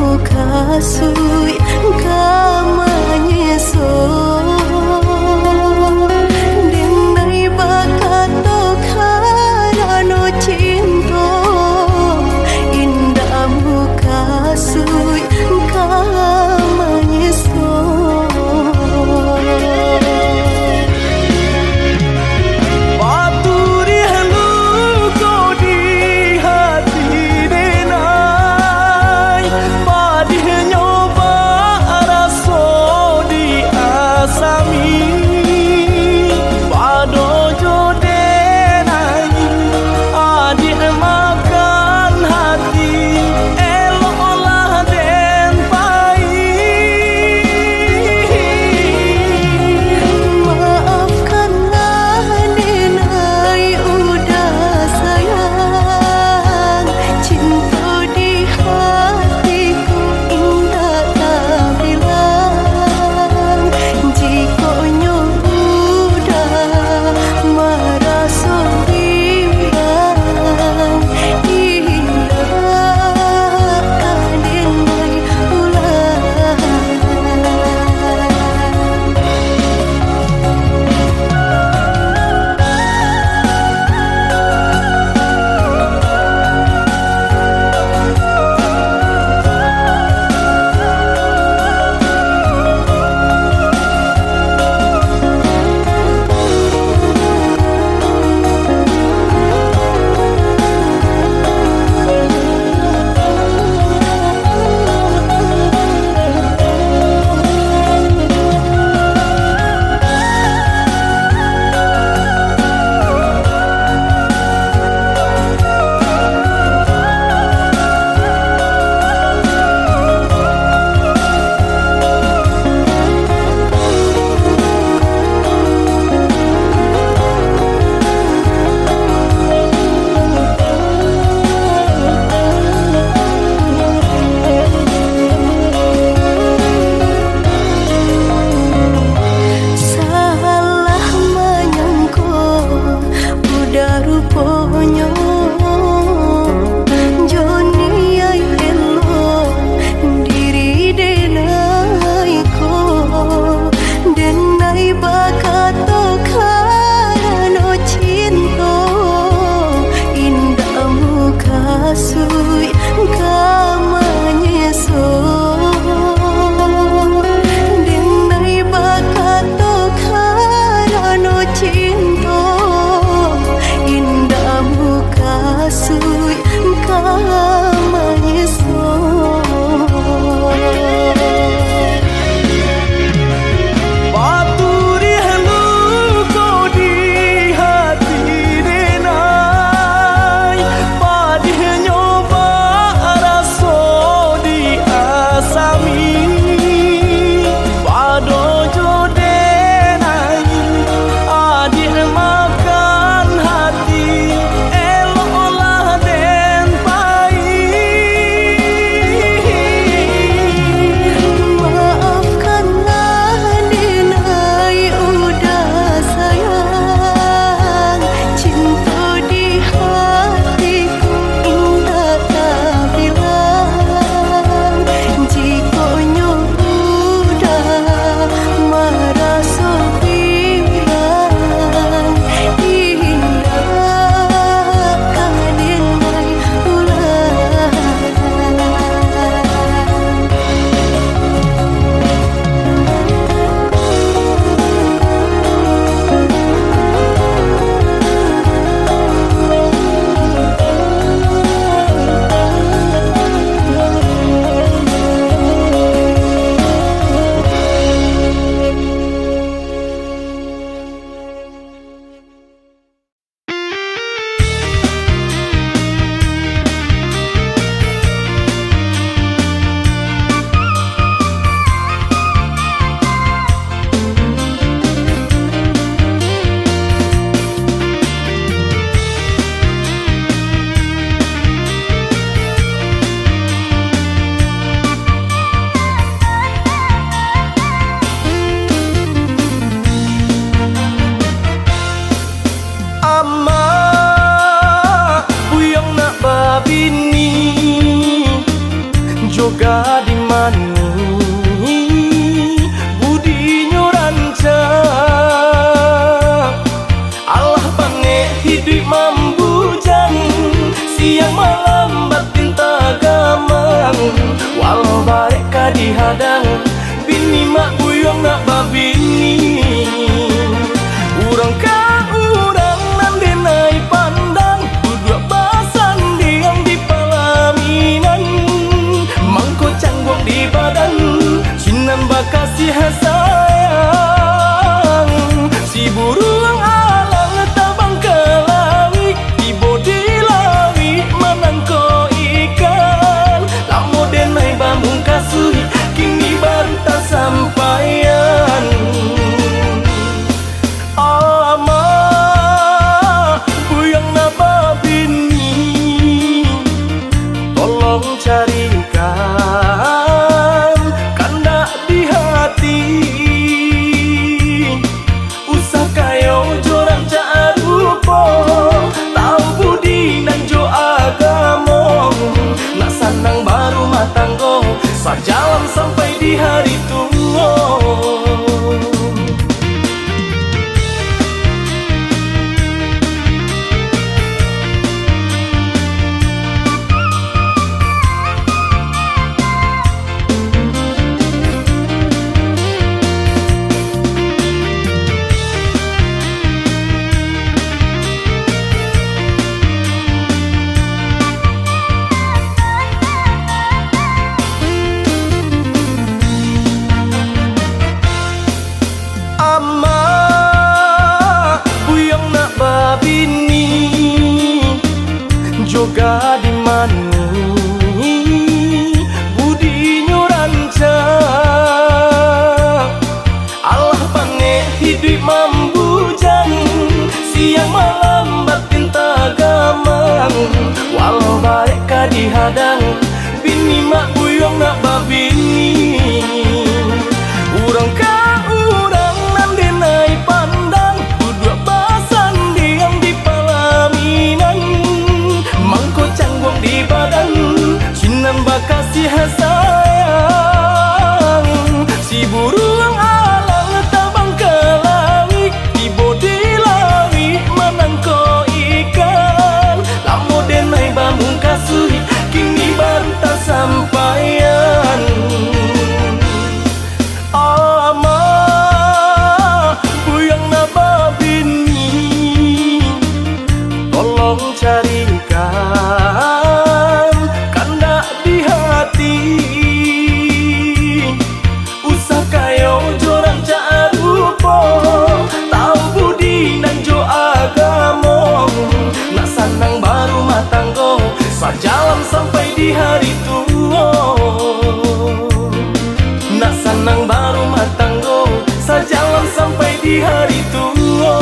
Padang, bini mak buyong nak babini. Urang ka urang nan denai pandang, duduk basan diam di palaminan. Mangko canggung di badan, sinan bakasih sayang. Si burung alang tabang ke langit, tibo di langit menangko ikan. Lamo denai bamung kasui, kini baru tak sampaian. Ama buyang na babini, tolong carikan kanda di hati. Usah kayo jorang carupo, tahu budi nan jo agamo. Nak sanang baru matanggo, sajalan sampai di hari tua. Nak sanang baru matanggo, sajalan sampai di hari tua.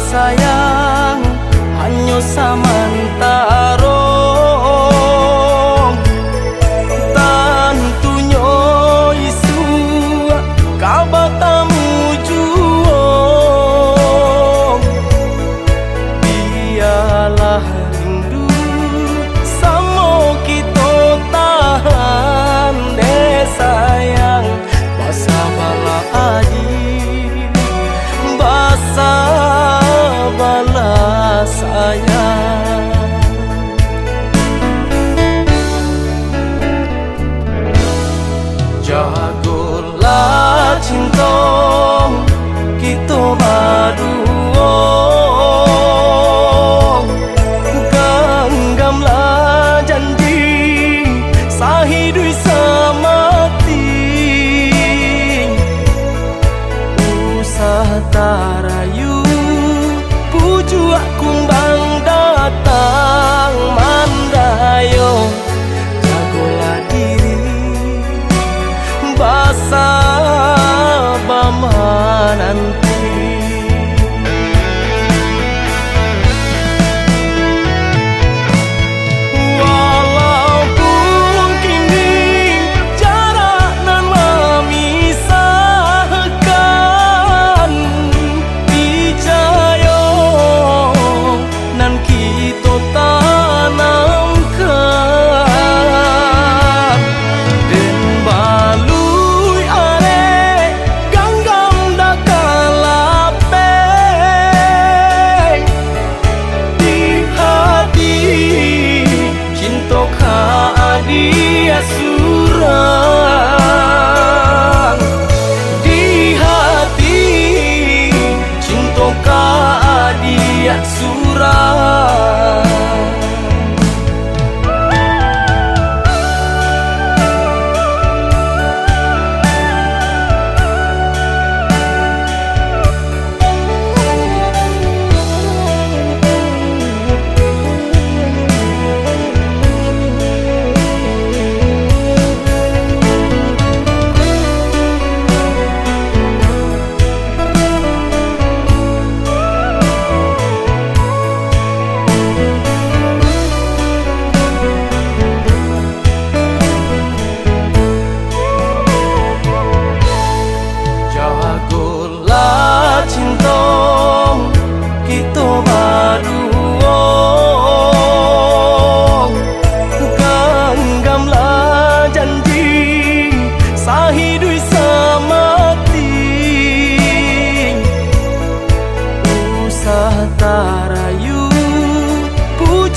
Sayang hanya samantaro, tentunya isu kabatamu juong. Biarlah rindu samo kita tahan deh sayang. Basa bala aji, basa bala sayang.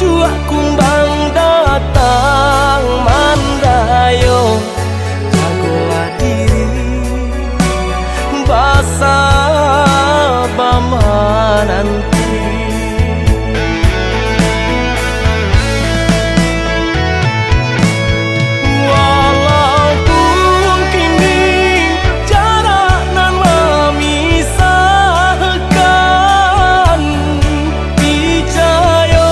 Cuak kumbang datang mandayo, jagolah diri basa bama nanti. Walaupun kini jarak nan memisahkan, picayo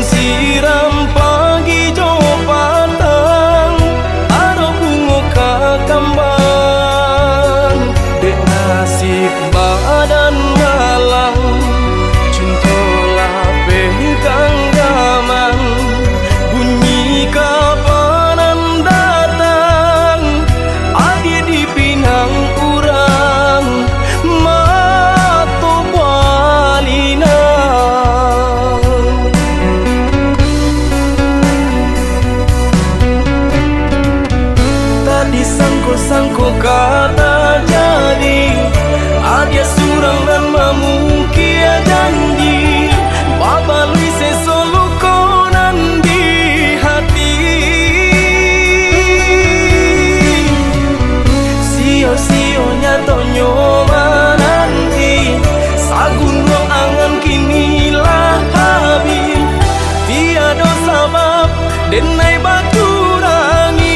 siram pagi jo patang aro bungo kakambang dek nasib badan malang cintola pegang gaman bunyi kapanan datang adi dipinang urang mato balina tadi sangko kata jadi adia surang dan mamungkia janji babalui sesolo konan di hati sio-sionya tonyo nanti sagun ruang angan kinilah habis tiada sabab denai baturani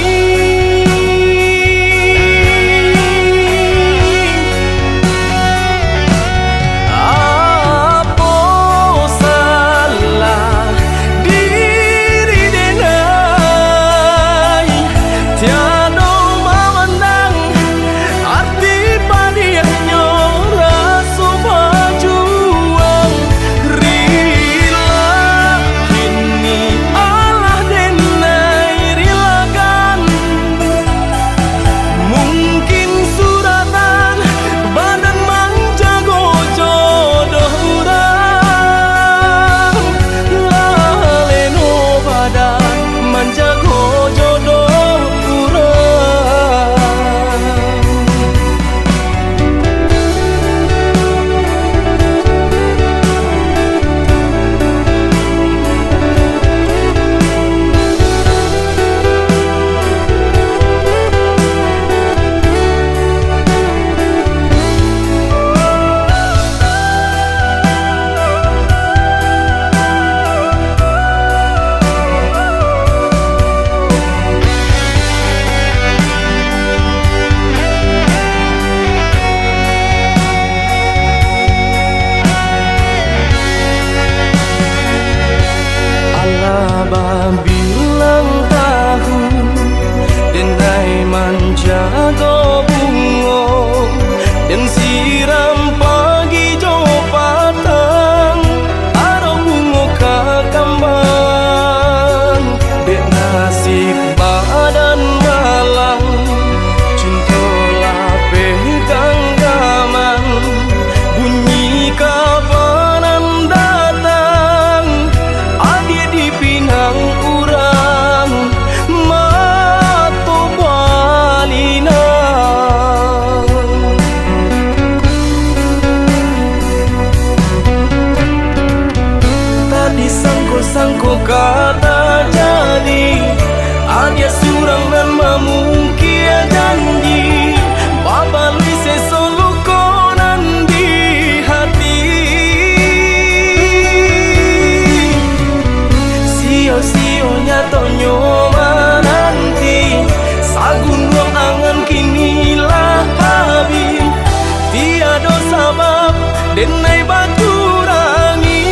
bilang tahu denai manjago bungo dan siram pagi jo patang aro bungo kakambang dek nasib badan malang cintola pegang gaman bunyi kapanan datang adi dipinang urang mato balina tadi sangko kata jadi adia surang dan mamungkia janji babalui sesolo konan di hati sio-sionya tonyo nanti sagun ruang angan kinilah habis tiada sabab denai baturangi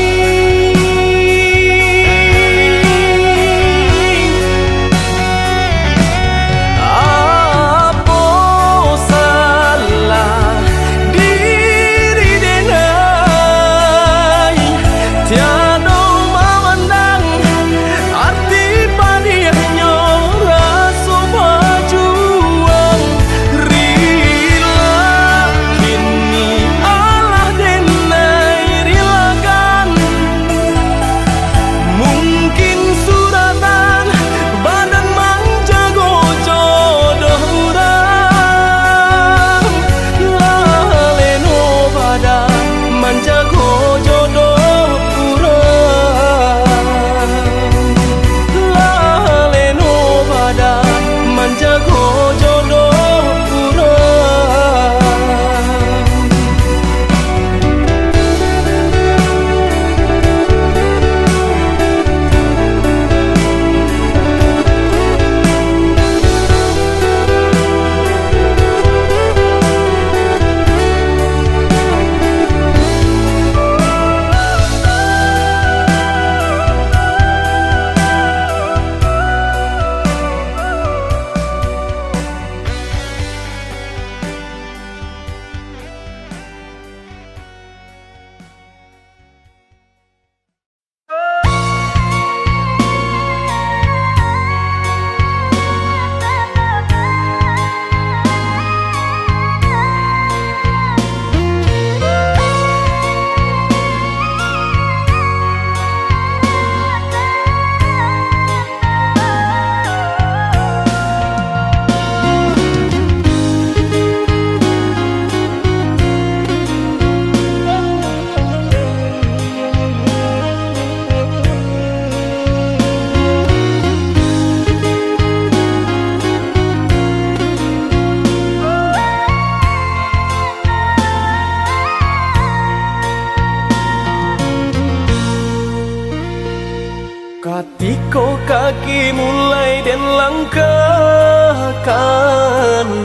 Katiko kaki mulai dan langkahkan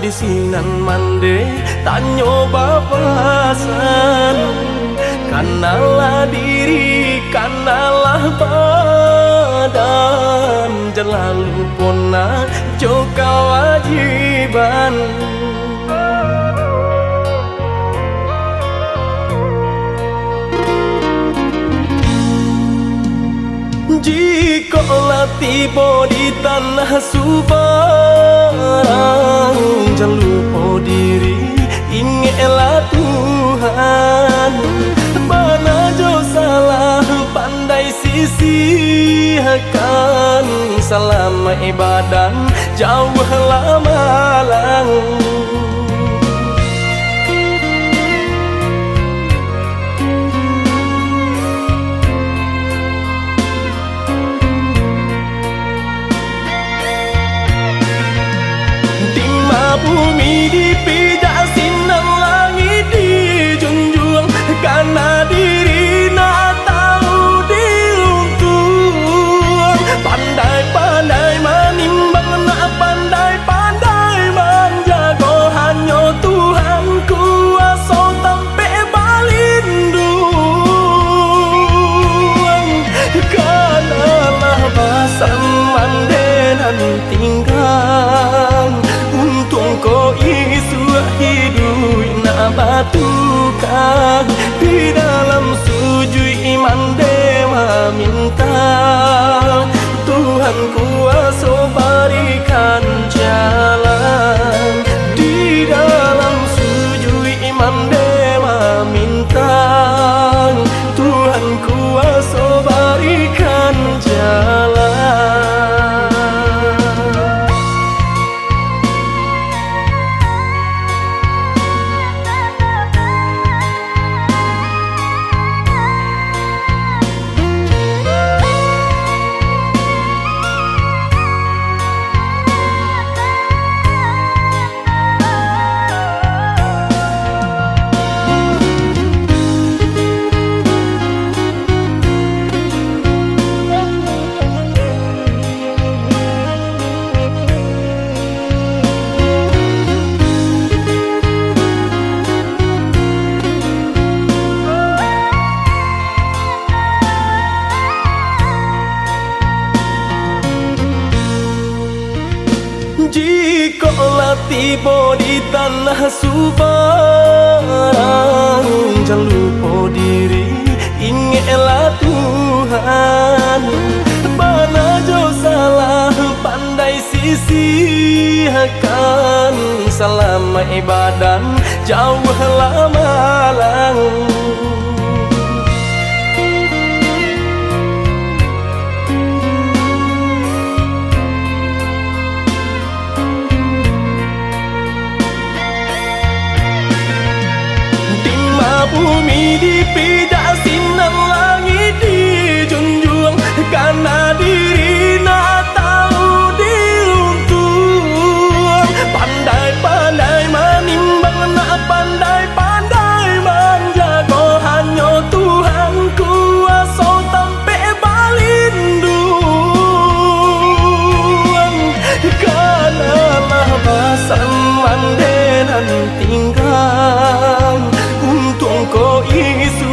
di sinan mande tak nyoba perasan. Kanalah diri, kanalah badan, jelalu pona joka wajiban. Jikalau tiba di tanah Subarang, jangan lupa diri, ingatlah Tuhan. Mana jo salah pandai sisihkan, selama ibadah jauhlah malang. Bumi dipijak sinar langit dijunjung, karena diri nak tahu diuntung. Pandai-pandai menimbang, nak pandai-pandai menjaga, hanya Tuhan kuasa sampai balindung. Kanalah basam mandenan tinggal, ko isu hidup nak batukan di dalam sujud iman dewa minta Tuhan kuasa berikan jalan. Di dalam sujud iman dewa minta Tuhan kuasa berikan jalan. Jikalau tiba di tanah Subarang, jangan lupa diri, ingatlah Tuhan. Mana jo salah pandai sisihkan, selama ibadah jauhlah malang. Bumi dipijak sinar langit dijunjung, karena diri nak tahu diuntung. Pandai-pandai menimbang, nak pandai-pandai menjaga, hanya Tuhan kuasa sampai balindung. Kanalah basam mandenan tinggal, ko isu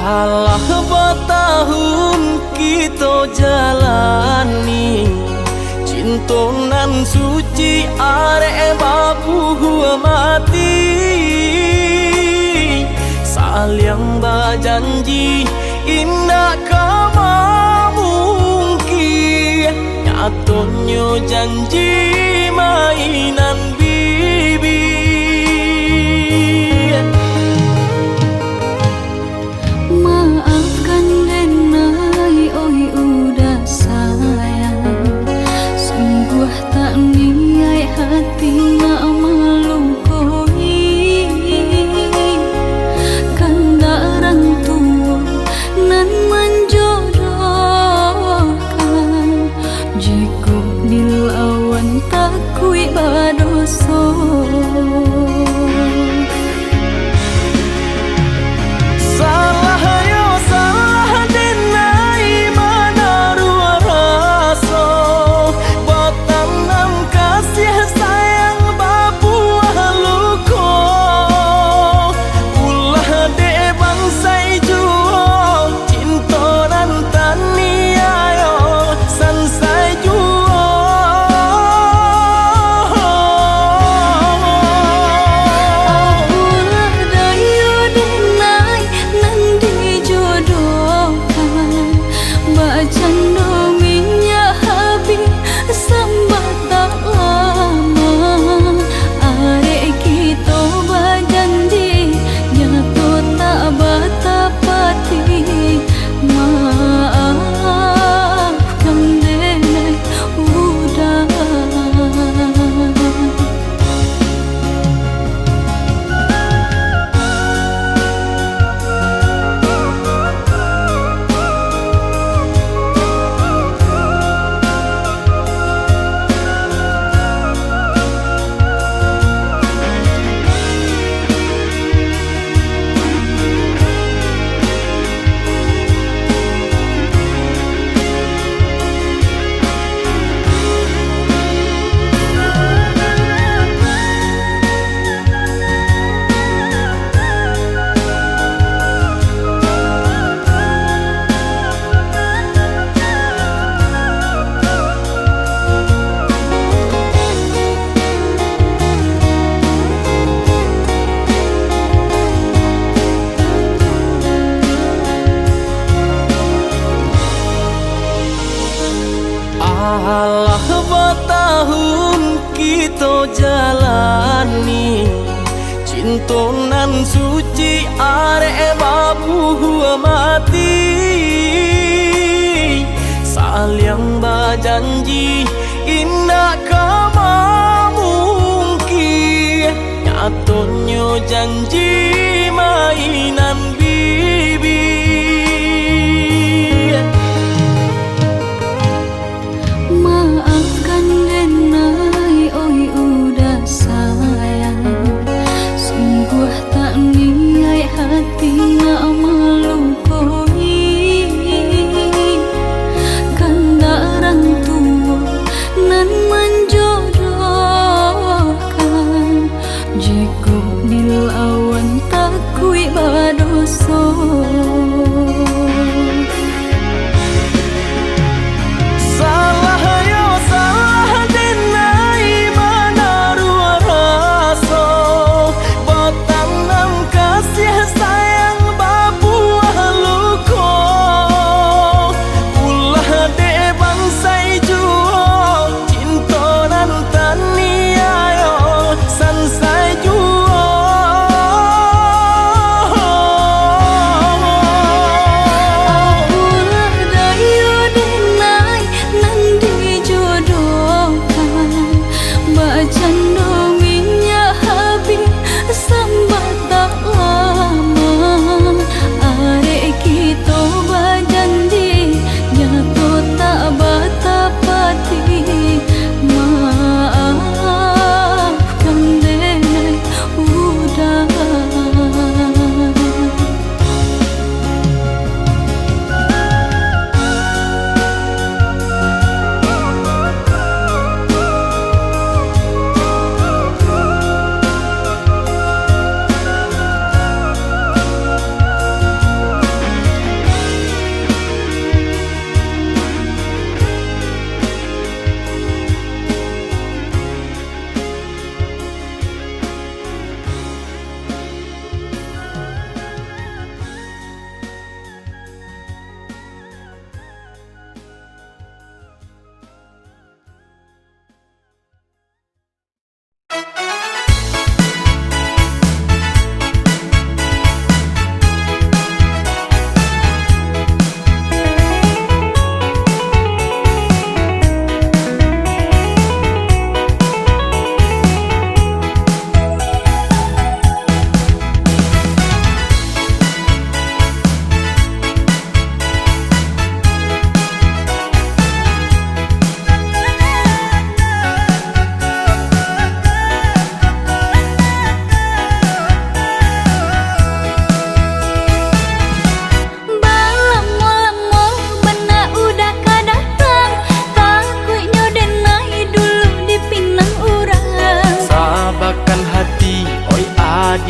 Alah bertahun kita jalani cinta nan suci arek babu mati saling berjanji indah kama mungkin nyatanya janji mainan bibi. Maafkan Denai, oi udah sayang. Sungguh tak niat hati nak melukoi. Kandaran tua nan menjodohkan. Jika dilawan takui badoso. Alah bertahun kita jalani cinta nan suci arek babu mati saling berjanji indah kama mungkin nyatanya janji mainan bibi. Maafkan Denai, oi udah sayang. Sungguh tak niat hati nak melukoi. Kandaran tua nan menjodohkan. Jika dilawan takui badoso.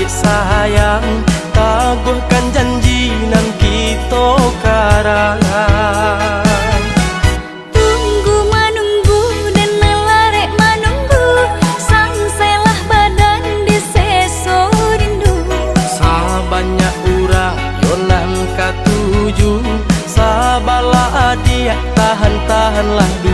adik sayang, taguhkan janji nan kita karangan. Tunggu menunggu dan larek menunggu, sangselah badan di seso rindu. Sabanyak urang yonan katuju, sabalah adik tahan-tahanlah dulu.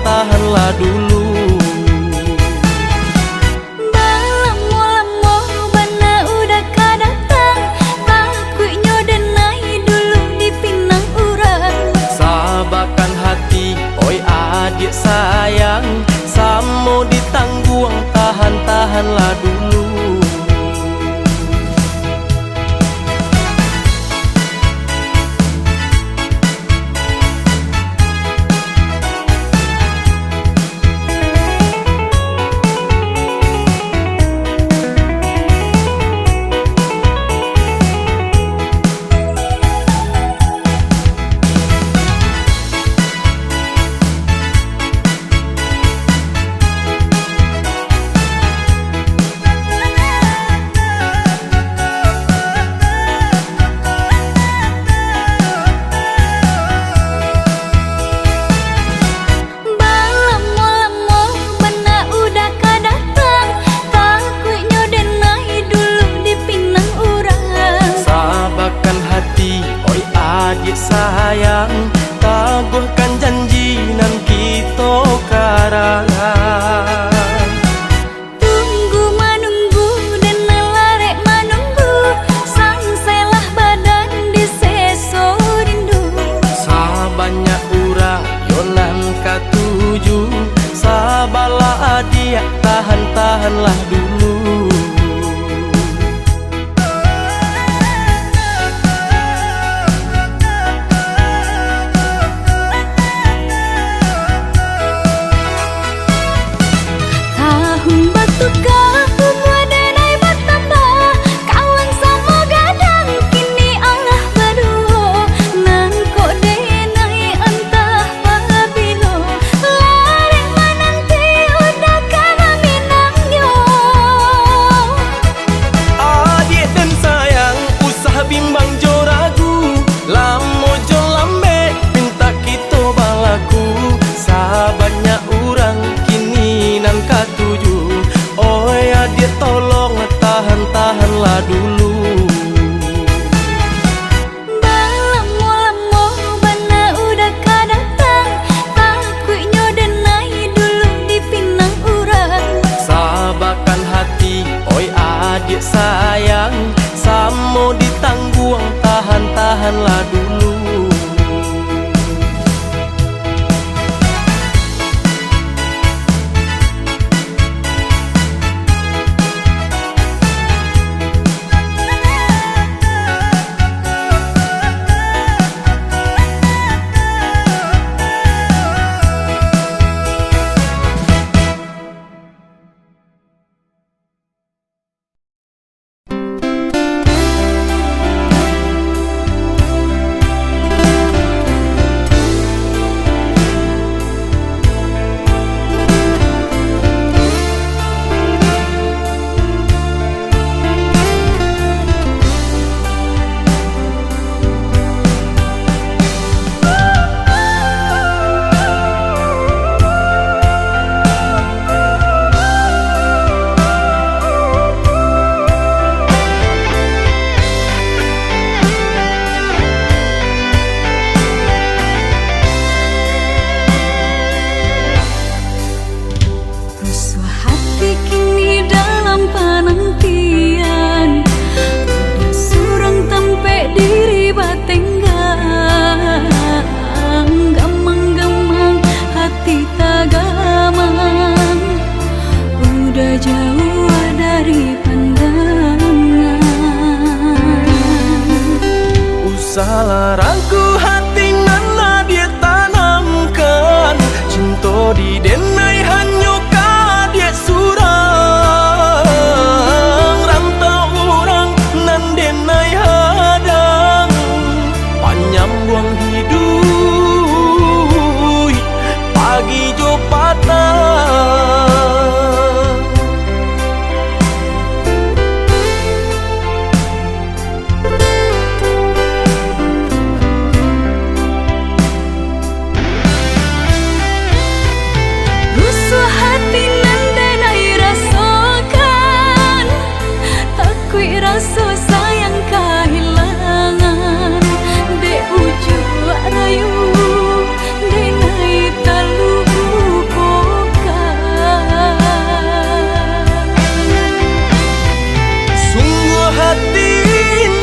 Tahanlah dulu. Balamo-lamo bana udah kadatang, takutnya denai dulu dipinang urang. Sabarkan hati, oi adik sayang, samo ditangguang, tahan-tahanlah dulu. Adik sayang, taguhkan janji nan kita karangan. Tunggu menunggu dan larek menunggu, sangselah badan di seso rindu. Sabanyak urang yonan katuju, sabalah adik tahan-tahanlah dulu. Tahanlah dulu. Balamo-lamo bana udah kadatang, takutnya denai dulu dipinang urang. Sabarkan hati, oi adik sayang, samo ditangguang, tahan-tahanlah dulu. dari pandangan. Usah larangku hati nana dia tanamkan, cinta di denai hanya dia surang. Rantau orang nan denai hadang, panjang buang hidup pagi jo patah. Rasa sayang kehilangan, de ujung rayu, de naik talu bukan. Sungguh hati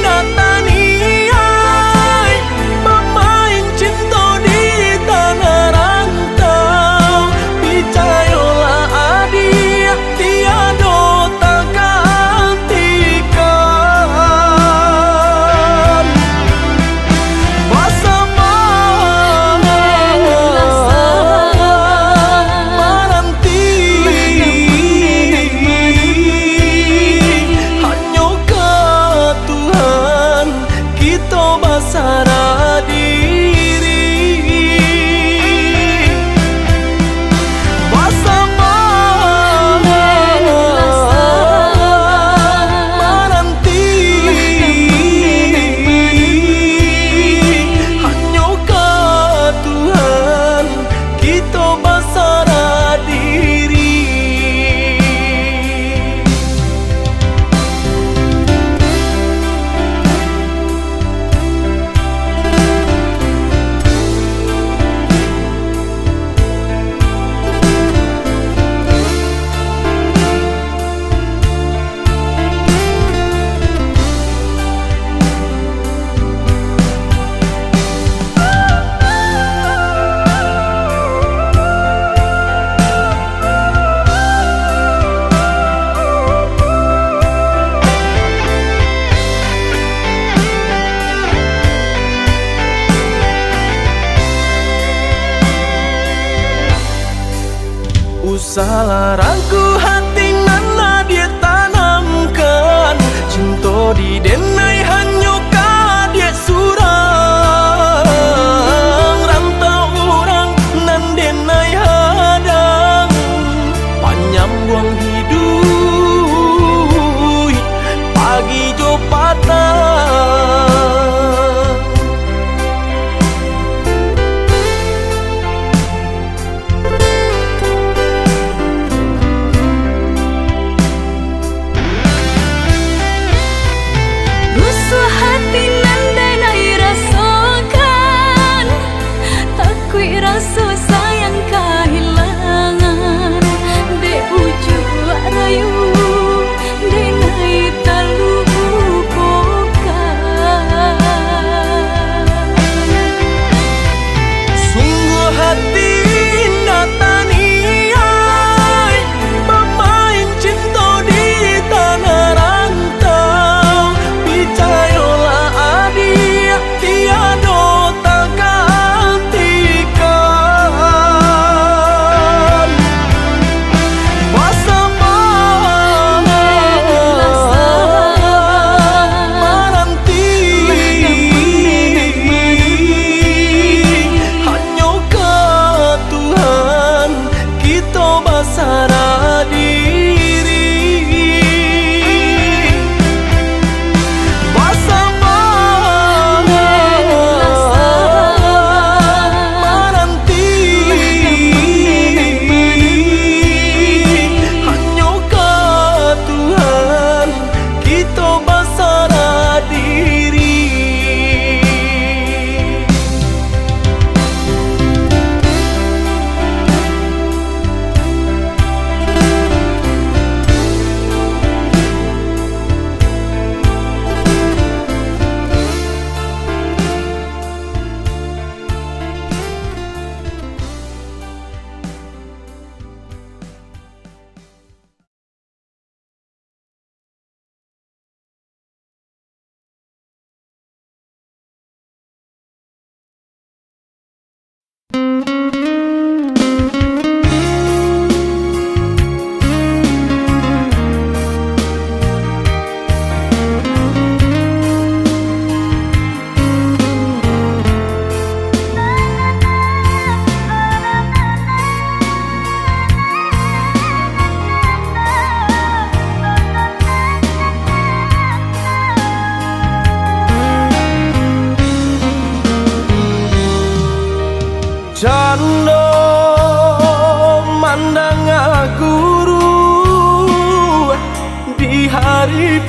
nataniai, pemain cinta di tanah rantau. Percayalah adik, tiada usah larangku hati nana dia tanamkan, cinta di denai hanya dia surang. Rantau orang nan denai hadang, panjang buang hidup pagi jo patah.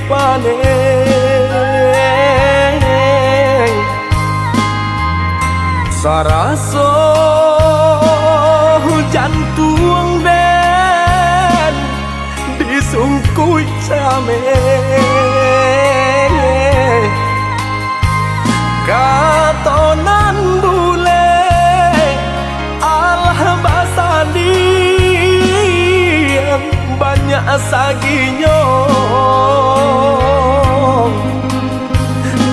paneng saraso hujan tuang den disungkui cameng katonan bule alah basani banyak saginyo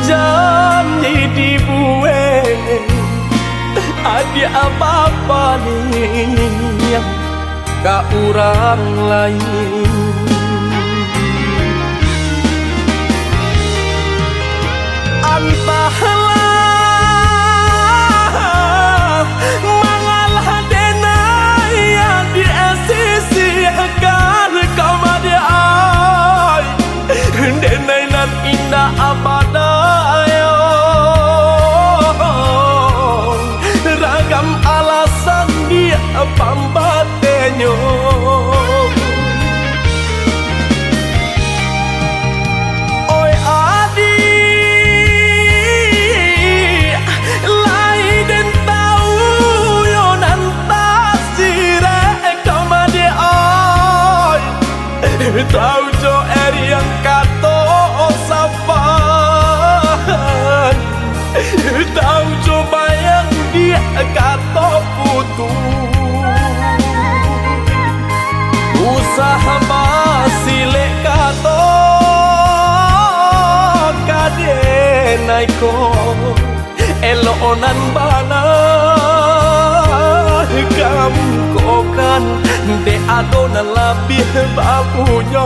janji dibueng ada apa-apa nih ka orang lain entahlah mangalah denai yang diasisikan kamadiai denai nan indah abadayo ragam alasan dia pambatenyo oi adi lai den tau yo nan tasire kamadiai tau jo eri yang kato sapan tau coba yang dia kato putu usaha basile kato kadenaiko elonan bana kamu kokan de adona labih bapunya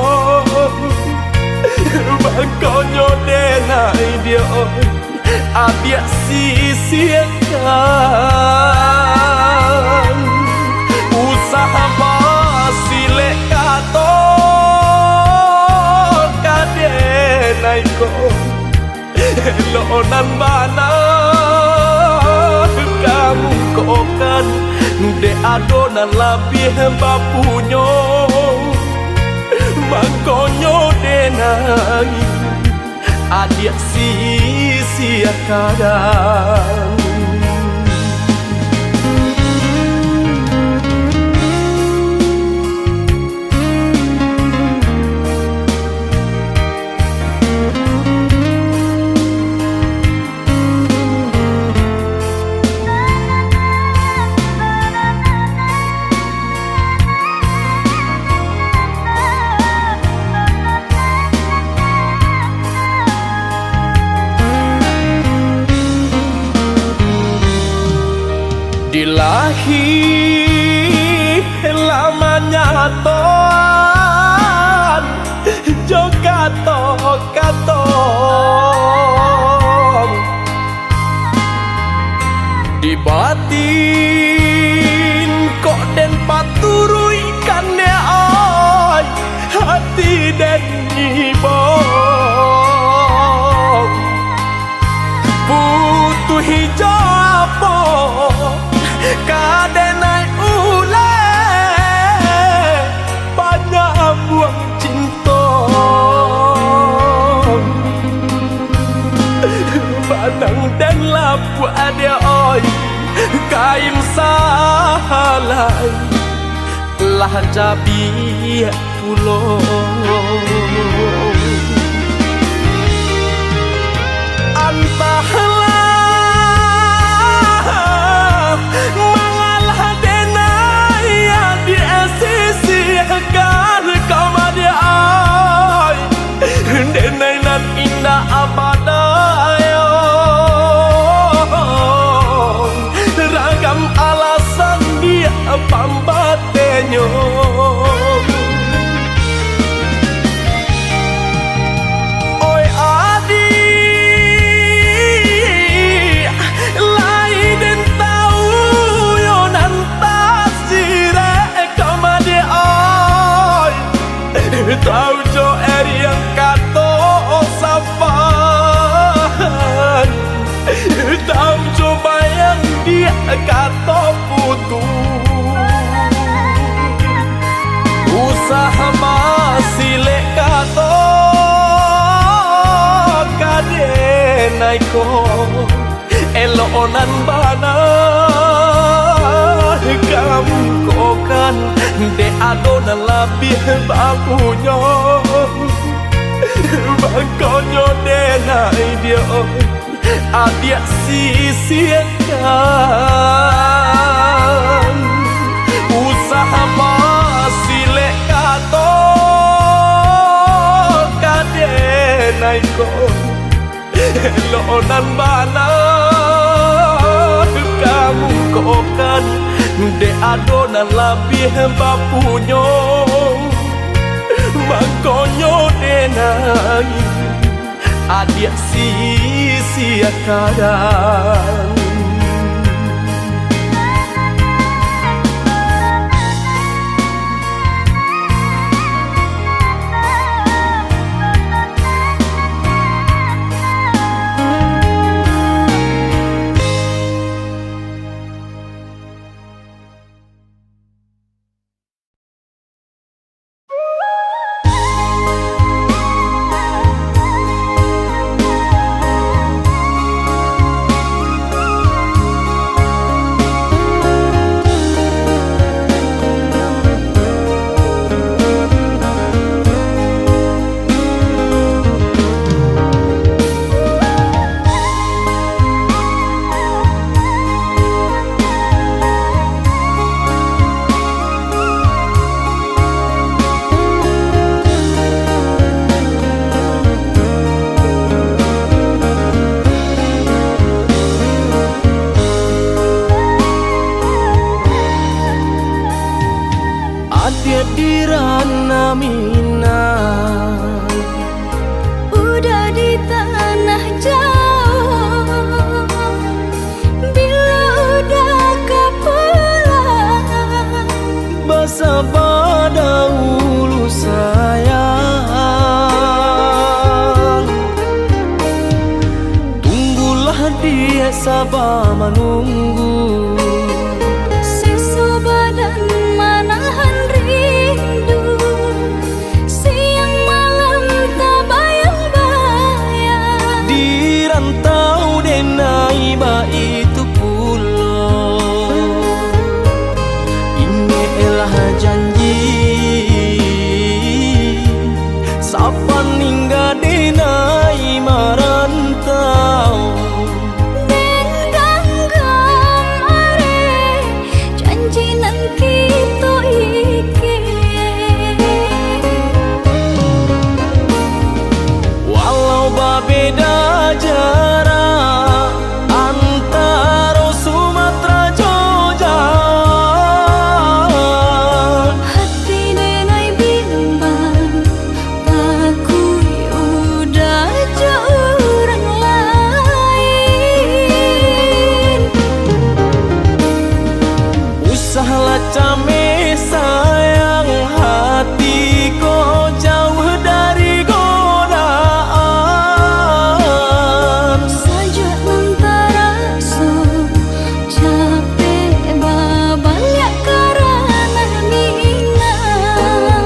bakonyo denai dia abia sisiakan usaha basile kato kadenaiko lonan bana kamu kokan de adona labih bapunyo mangkonyo denai adia sia-siakan dilahi lamanya toan jogato katong di batin kok den paturui kan ne ay hati den ibong butuh hijau kadenai ule banyak buang cinta badang dan lapu ada oi kain salai lah jabi pulau entahlah mangalah denai yang diasisikan kamadiai denai nan indah abadayo ragam alasan dia pambatenyo oi adi tau jo eri yang kato sapan tau jo bayang dia kato putu usaha masile kato denai ko elonan bana kamu kokan de adona labih bakunyo bakonyo denai dia adia sisiakan usaha masih lekato kadenai ko elonan bana kamu kokan de adona labih bapunyo makonyo denai adia sisiakan. Dirana Minang udah di tanah jauh, bila udah kepulang basa pada ulu sayang, tunggulah dia sabar menunggu. sisa badan manahan rindu, siang malam tak bayang-bayang Di rantau denai ba itu pulau, ini elah janji sapan hingga denai marantau. dan ganggang are janji nan kita iki. Walau berbeda jarak antara Sumatera Jogja, Hati denai bimbang, takui udah jauh orang lain. usahlah came sayang hati kau jauh dari godaan. Saja antara so capek banyak karena minang.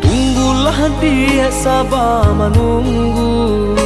Tunggulah dia sabar menunggu.